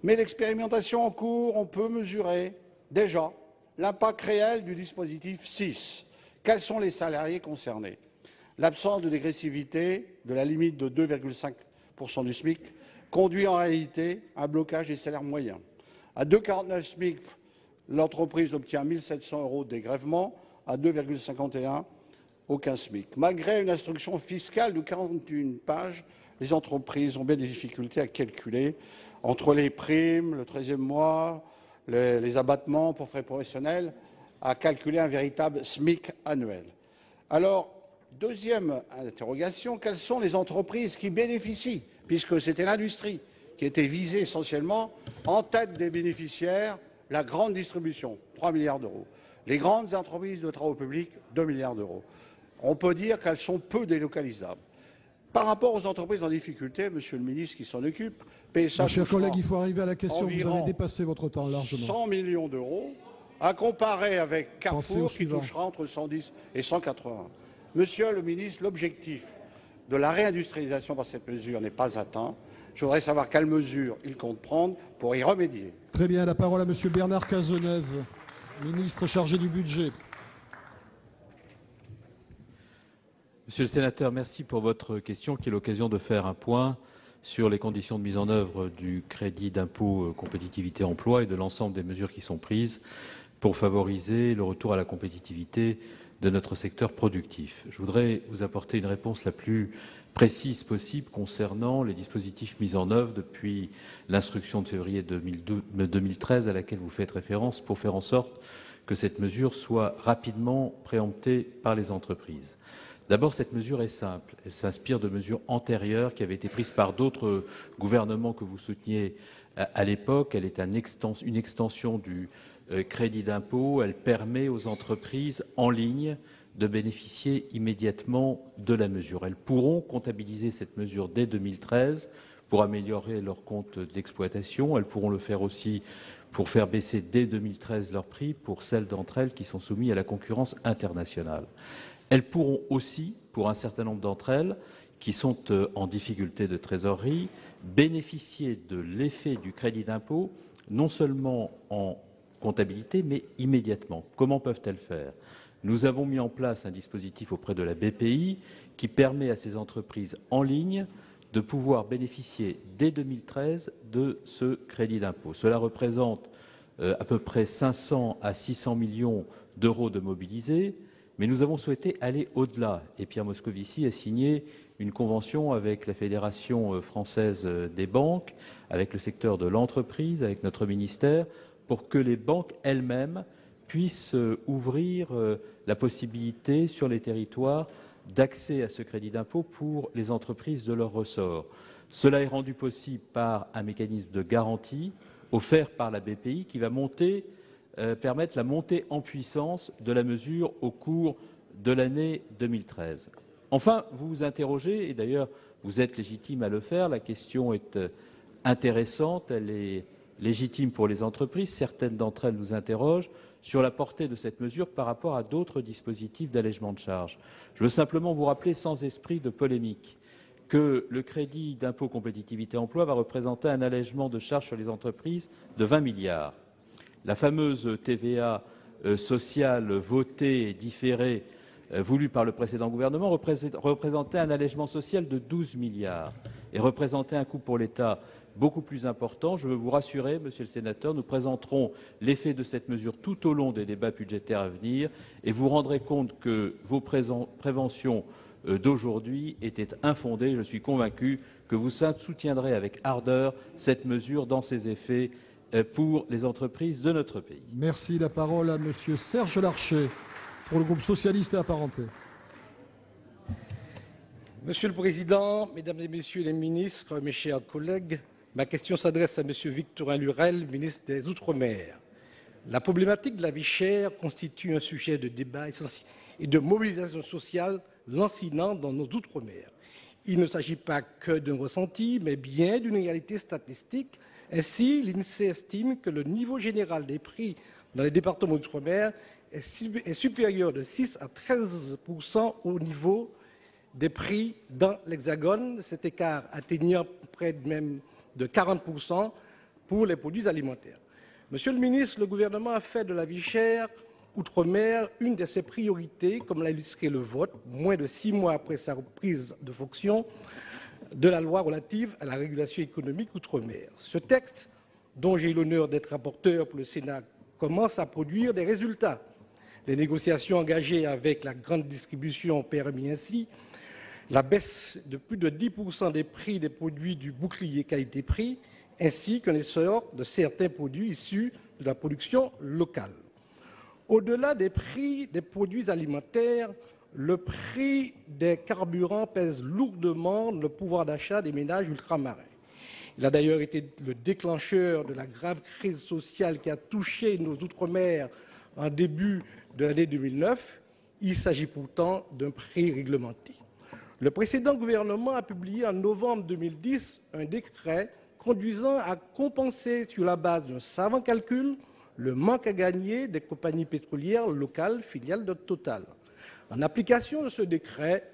Speaker 19: Mais l'expérimentation en cours, on peut mesurer déjà l'impact réel du dispositif 6. Quels sont les salariés concernés? L'absence de dégressivité de la limite de 2,5% du SMIC conduit en réalité à un blocage des salaires moyens. À 2,49 SMIC, l'entreprise obtient 1 700 € de dégrèvement, à 2,51, aucun SMIC. Malgré une instruction fiscale de 41 pages, les entreprises ont bien des difficultés à calculer entre les primes, le 13e mois, les abattements pour frais professionnels, à calculer un véritable SMIC annuel. Alors, deuxième interrogation, quelles sont les entreprises qui bénéficient, puisque c'était l'industrie qui était visée essentiellement, en tête des bénéficiaires, la grande distribution, 3 milliards d'euros. Les grandes entreprises de travaux publics, 2 milliards d'euros. On peut dire qu'elles sont peu délocalisables. Par rapport aux entreprises en difficulté, Monsieur le ministre qui s'en occupe, PSA,
Speaker 1: chers collègues, il faut arriver à la question. Vous avez dépassé votre temps largement.
Speaker 19: 100 millions d'euros, à comparer avec Carrefour qui touchera entre 110 et 180. Monsieur le ministre, l'objectif de la réindustrialisation par cette mesure n'est pas atteint. Je voudrais savoir quelles mesures il compte prendre pour y remédier.
Speaker 1: Très bien. La parole à Monsieur Bernard Cazeneuve, ministre chargé du budget.
Speaker 20: Monsieur le sénateur, merci pour votre question qui est l'occasion de faire un point sur les conditions de mise en œuvre du crédit d'impôt compétitivité emploi et de l'ensemble des mesures qui sont prises pour favoriser le retour à la compétitivité de notre secteur productif. Je voudrais vous apporter une réponse la plus précise possible concernant les dispositifs mis en œuvre depuis l'instruction de février 2013 à laquelle vous faites référence pour faire en sorte que cette mesure soit rapidement préemptée par les entreprises. D'abord, cette mesure est simple. Elle s'inspire de mesures antérieures qui avaient été prises par d'autres gouvernements que vous souteniez à l'époque. Elle est une extension du crédit d'impôt. Elle permet aux entreprises en ligne de bénéficier immédiatement de la mesure. Elles pourront comptabiliser cette mesure dès 2013 pour améliorer leur compte d'exploitation. Elles pourront le faire aussi pour faire baisser dès 2013 leurs prix pour celles d'entre elles qui sont soumises à la concurrence internationale. Elles pourront aussi, pour un certain nombre d'entre elles, qui sont en difficulté de trésorerie, bénéficier de l'effet du crédit d'impôt, non seulement en comptabilité, mais immédiatement. Comment peuvent-elles faire ? Nous avons mis en place un dispositif auprès de la BPI qui permet à ces entreprises en ligne de pouvoir bénéficier dès 2013 de ce crédit d'impôt. Cela représente à peu près 500 à 600 millions d'euros de mobilisés, mais nous avons souhaité aller au-delà. Et Pierre Moscovici a signé une convention avec la Fédération française des banques, avec le secteur de l'entreprise, avec notre ministère, pour que les banques elles-mêmes puissent ouvrir la possibilité sur les territoires d'accès à ce crédit d'impôt pour les entreprises de leur ressort. Cela est rendu possible par un mécanisme de garantie offert par la BPI qui va permettre la montée en puissance de la mesure au cours de l'année 2013. Enfin, vous vous interrogez, et d'ailleurs vous êtes légitime à le faire, la question est intéressante, elle est légitime pour les entreprises, certaines d'entre elles nous interrogent sur la portée de cette mesure par rapport à d'autres dispositifs d'allègement de charges. Je veux simplement vous rappeler, sans esprit de polémique, que le crédit d'impôt compétitivité emploi va représenter un allègement de charges sur les entreprises de 20 milliards. La fameuse TVA sociale votée et différée, voulue par le précédent gouvernement, représentait un allègement social de 12 milliards et représentait un coût pour l'État beaucoup plus important. Je veux vous rassurer, monsieur le sénateur, nous présenterons l'effet de cette mesure tout au long des débats budgétaires à venir et vous rendrez compte que vos préventions d'aujourd'hui étaient infondées. Je suis convaincu que vous soutiendrez avec ardeur cette mesure dans ses effets pour les entreprises de notre pays.
Speaker 1: Merci. La parole à monsieur Serge Larcher pour le groupe socialiste et apparenté.
Speaker 21: Monsieur le Président, Mesdames et Messieurs les ministres, mes chers collègues, ma question s'adresse à monsieur Victorin Lurel, ministre des Outre-mer. La problématique de la vie chère constitue un sujet de débat et de mobilisation sociale lancinant dans nos Outre-mer. Il ne s'agit pas que d'un ressenti, mais bien d'une réalité statistique. Ainsi, l'INSEE estime que le niveau général des prix dans les départements d'outre-mer est supérieur de 6 à 13% au niveau des prix dans l'Hexagone, cet écart atteignant près même de 40% pour les produits alimentaires. Monsieur le ministre, le gouvernement a fait de la vie chère outre-mer une de ses priorités, comme l'a illustré le vote, moins de 6 mois après sa reprise de fonction, de la loi relative à la régulation économique outre-mer. Ce texte, dont j'ai eu l'honneur d'être rapporteur pour le Sénat, commence à produire des résultats. Les négociations engagées avec la grande distribution ont permis ainsi la baisse de plus de 10% des prix des produits du bouclier qualité-prix, ainsi qu'un essor de certains produits issus de la production locale. Au-delà des prix des produits alimentaires, le prix des carburants pèse lourdement le pouvoir d'achat des ménages ultramarins. Il a d'ailleurs été le déclencheur de la grave crise sociale qui a touché nos outre-mer en début de l'année 2009. Il s'agit pourtant d'un prix réglementé. Le précédent gouvernement a publié en novembre 2010 un décret conduisant à compenser sur la base d'un savant calcul le manque à gagner des compagnies pétrolières locales filiales de Total. En application de ce décret,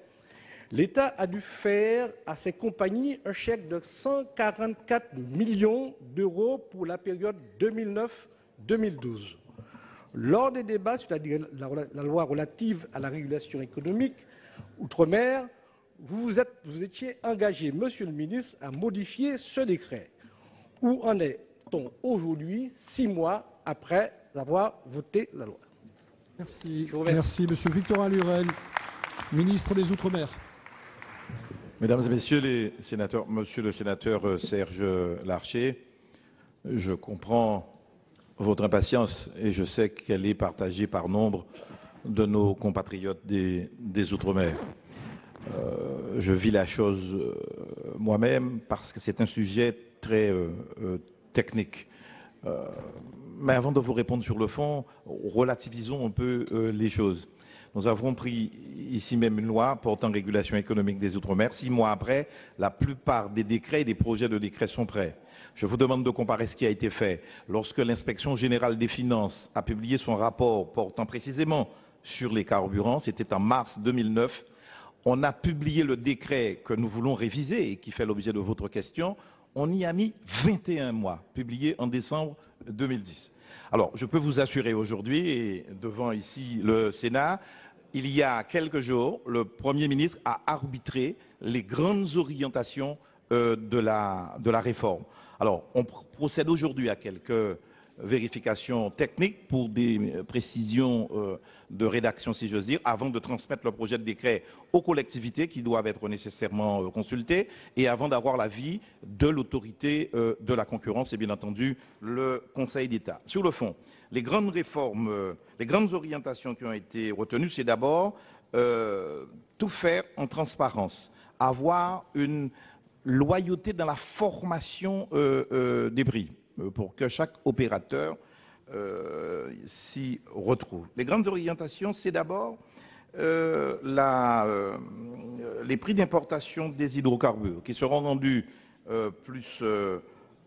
Speaker 21: l'État a dû faire à ces compagnies un chèque de 144 millions d'euros pour la période 2009-2012. Lors des débats sur la loi relative à la régulation économique outre-mer, vous étiez engagé, monsieur le ministre, à modifier ce décret. Où en est-on aujourd'hui, 6 mois après avoir voté la loi ?
Speaker 1: Merci. Merci, Monsieur Victorin Lurel, ministre des Outre-mer.
Speaker 2: Mesdames et Messieurs les sénateurs, Monsieur le sénateur Serge Larcher, je comprends votre impatience et je sais qu'elle est partagée par nombre de nos compatriotes des Outre-mer. Je vis la chose moi-même parce que c'est un sujet très technique. Mais avant de vous répondre sur le fond, relativisons un peu les choses. Nous avons pris ici même une loi portant régulation économique des Outre-mer. 6 mois après, la plupart des décrets et des projets de décrets sont prêts. Je vous demande de comparer ce qui a été fait. Lorsque l'Inspection générale des finances a publié son rapport portant précisément sur les carburants, c'était en mars 2009, on a publié le décret que nous voulons réviser et qui fait l'objet de votre question. On y a mis 21 mois, publié en décembre 2010. Alors, je peux vous assurer aujourd'hui, et devant ici le Sénat, il y a quelques jours, le Premier ministre a arbitré les grandes orientations de la réforme. Alors, on procède aujourd'hui à quelques vérifications techniques pour des précisions de rédaction, si j'ose dire, avant de transmettre le projet de décret aux collectivités qui doivent être nécessairement consultées et avant d'avoir l'avis de l'autorité de la concurrence et bien entendu le Conseil d'État. Sur le fond, les grandes réformes, les grandes orientations qui ont été retenues, c'est d'abord tout faire en transparence, avoir une loyauté dans la formation des prix pour que chaque opérateur s'y retrouve. Les grandes orientations, c'est d'abord les prix d'importation des hydrocarbures qui seront rendus plus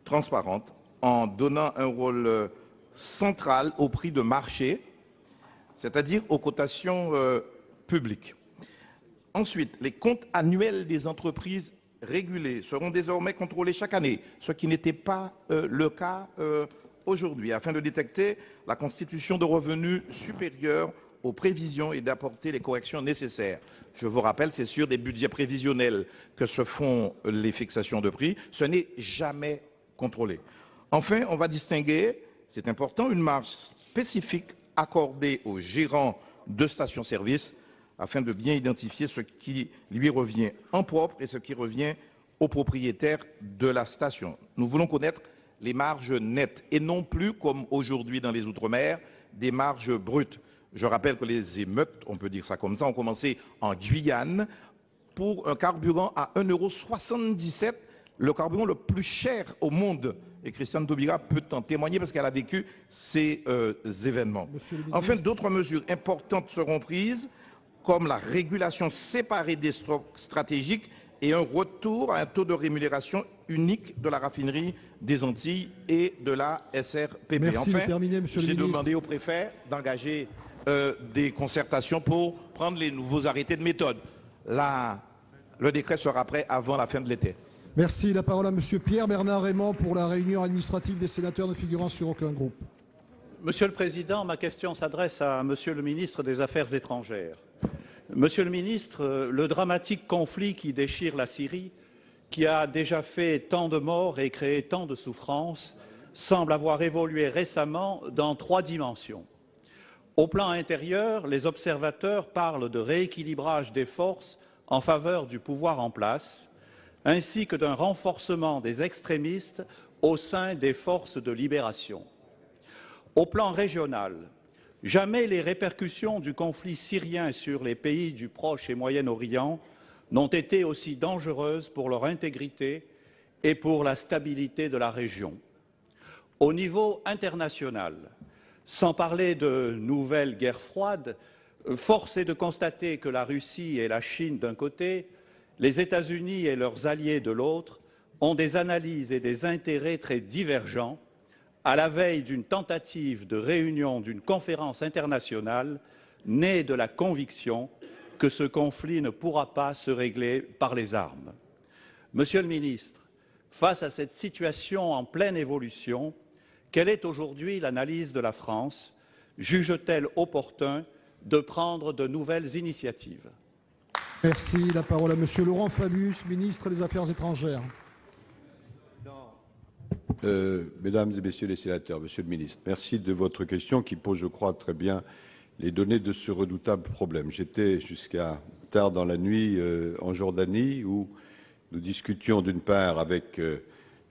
Speaker 2: transparents en donnant un rôle central au prix de marché, c'est-à-dire aux cotations publiques. Ensuite, les comptes annuels des entreprises régulés seront désormais contrôlés chaque année, ce qui n'était pas le cas aujourd'hui, afin de détecter la constitution de revenus supérieurs aux prévisions et d'apporter les corrections nécessaires. Je vous rappelle, c'est sur des budgets prévisionnels que se font les fixations de prix. Ce n'est jamais contrôlé. Enfin, on va distinguer, c'est important, une marge spécifique accordée aux gérants de stations-service afin de bien identifier ce qui lui revient en propre et ce qui revient aux propriétaires de la station. Nous voulons connaître les marges nettes et non plus, comme aujourd'hui dans les Outre-mer, des marges brutes. Je rappelle que les émeutes, on peut dire ça comme ça, ont commencé en Guyane pour un carburant à 1,77 €, le carburant le plus cher au monde. Et Christiane Taubira peut en témoigner parce qu'elle a vécu ces événements. Enfin, d'autres mesures importantes seront prises, comme la régulation séparée des stocks stratégiques et un retour à un taux de rémunération unique de la raffinerie des Antilles et de la SRPP.
Speaker 1: Merci
Speaker 2: enfin,
Speaker 1: de terminer, Monsieur le ministre.
Speaker 2: J'ai demandé au préfet d'engager des concertations pour prendre les nouveaux arrêtés de méthode. Le décret sera prêt avant la fin de l'été.
Speaker 1: Merci. La parole à Monsieur Pierre-Bernard Raymond pour la réunion administrative des sénateurs ne figurant sur aucun groupe.
Speaker 22: Monsieur le Président, ma question s'adresse à Monsieur le ministre des Affaires étrangères. Monsieur le ministre, le dramatique conflit qui déchire la Syrie, qui a déjà fait tant de morts et créé tant de souffrances, semble avoir évolué récemment dans 3 dimensions. Au plan intérieur, les observateurs parlent de rééquilibrage des forces en faveur du pouvoir en place, ainsi que d'un renforcement des extrémistes au sein des forces de libération. Au plan régional, jamais les répercussions du conflit syrien sur les pays du Proche et Moyen-Orient n'ont été aussi dangereuses pour leur intégrité et pour la stabilité de la région. Au niveau international, sans parler de nouvelles guerres froides, force est de constater que la Russie et la Chine d'un côté, les États-Unis et leurs alliés de l'autre, ont des analyses et des intérêts très divergents à la veille d'une tentative de réunion d'une conférence internationale née de la conviction que ce conflit ne pourra pas se régler par les armes. Monsieur le ministre, face à cette situation en pleine évolution, quelle est aujourd'hui l'analyse de la France? Juge-t-elle opportun de prendre de nouvelles initiatives?
Speaker 1: Merci. La parole à Monsieur Laurent Fabius, ministre des Affaires étrangères.
Speaker 23: Mesdames et Messieurs les sénateurs, Monsieur le ministre, merci de votre question qui pose, je crois, très bien
Speaker 4: les données de ce redoutable problème. J'étais jusqu'à tard dans la nuit en Jordanie où nous discutions d'une part avec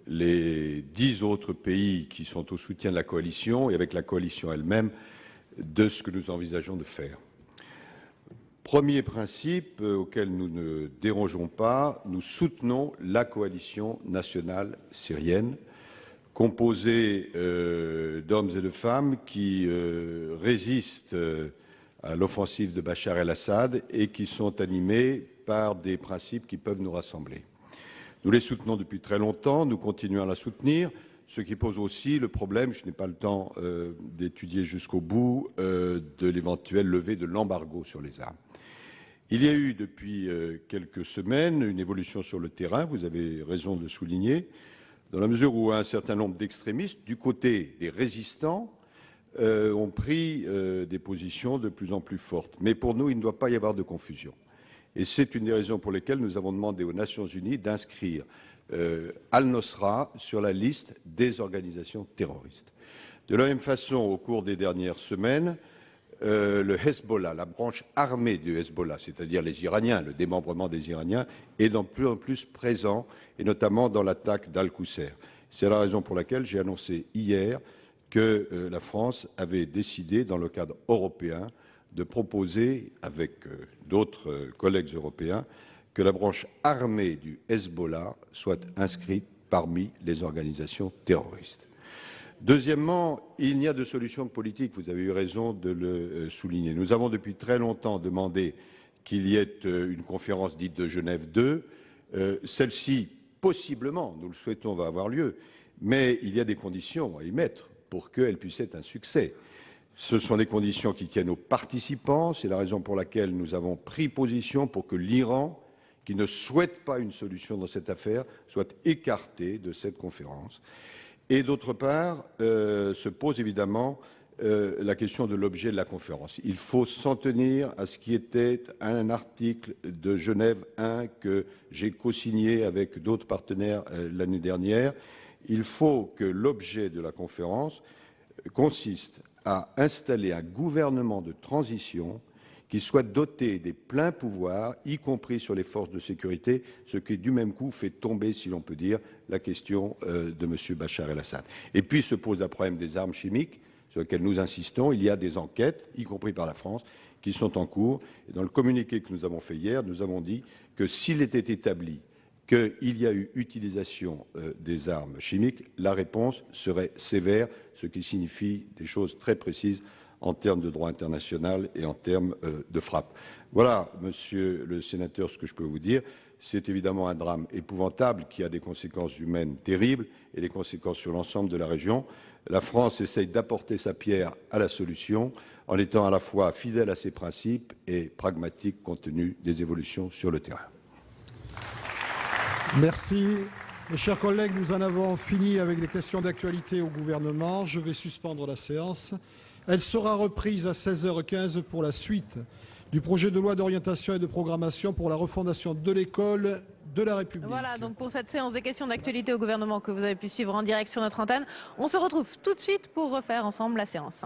Speaker 4: les 10 autres pays qui sont au soutien de la coalition et avec la coalition elle-même de ce que nous envisageons de faire. Premier principe auquel nous ne dérogeons pas, nous soutenons la coalition nationale syrienne, composée d'hommes et de femmes qui résistent à l'offensive de Bachar el-Assad et qui sont animés par des principes qui peuvent nous rassembler. Nous les soutenons depuis très longtemps, nous continuons à la soutenir, ce qui pose aussi le problème, je n'ai pas le temps d'étudier jusqu'au bout, de l'éventuelle levée de l'embargo sur les armes. Il y a eu depuis quelques semaines une évolution sur le terrain, vous avez raison de le souligner, dans la mesure où un certain nombre d'extrémistes, du côté des résistants, ont pris des positions de plus en plus fortes. Mais pour nous, il ne doit pas y avoir de confusion. Et c'est une des raisons pour lesquelles nous avons demandé aux Nations Unies d'inscrire Al-Nosra sur la liste des organisations terroristes. De la même façon, au cours des dernières semaines, le Hezbollah, la branche armée du Hezbollah, c'est-à-dire les Iraniens, le démembrement des Iraniens, est de plus en plus présent, et notamment dans l'attaque d'Al-Qousser. C'est la raison pour laquelle j'ai annoncé hier que la France avait décidé, dans le cadre européen, de proposer, avec d'autres collègues européens, que la branche armée du Hezbollah soit inscrite parmi les organisations terroristes. Deuxièmement, il n'y a de solution politique, vous avez eu raison de le souligner. Nous avons depuis très longtemps demandé qu'il y ait une conférence dite de Genève II. Celle-ci, possiblement, nous le souhaitons, va avoir lieu, mais il y a des conditions à y mettre pour qu'elle puisse être un succès. Ce sont des conditions qui tiennent aux participants, c'est la raison pour laquelle nous avons pris position pour que l'Iran, qui ne souhaite pas une solution dans cette affaire, soit écarté de cette conférence. Et d'autre part, se pose évidemment la question de l'objet de la conférence. Il faut s'en tenir à ce qui était un article de Genève 1 que j'ai co-signé avec d'autres partenaires l'année dernière. Il faut que l'objet de la conférence consiste à installer un gouvernement de transition qui soit doté des pleins pouvoirs, y compris sur les forces de sécurité, ce qui du même coup fait tomber, si l'on peut dire, la question de M. Bachar el-Assad. Et puis se pose le problème des armes chimiques, sur lequel nous insistons. Il y a des enquêtes, y compris par la France, qui sont en cours. Et dans le communiqué que nous avons fait hier, nous avons dit que s'il était établi qu'il y a eu utilisation des armes chimiques, la réponse serait sévère, ce qui signifie des choses très précises en termes de droit international et en termes de frappe. Voilà, monsieur le sénateur, ce que je peux vous dire. C'est évidemment un drame épouvantable qui a des conséquences humaines terribles et des conséquences sur l'ensemble de la région. La France essaye d'apporter sa pierre à la solution en étant à la fois fidèle à ses principes et pragmatique compte tenu des évolutions sur le terrain.
Speaker 1: Merci. Mes chers collègues, nous en avons fini avec les questions d'actualité au gouvernement. Je vais suspendre la séance. Elle sera reprise à 16h15 pour la suite du projet de loi d'orientation et de programmation pour la refondation de l'école de la République.
Speaker 5: Voilà, donc pour cette séance des questions d'actualité au gouvernement que vous avez pu suivre en direct sur notre antenne, on se retrouve tout de suite pour refaire ensemble la séance.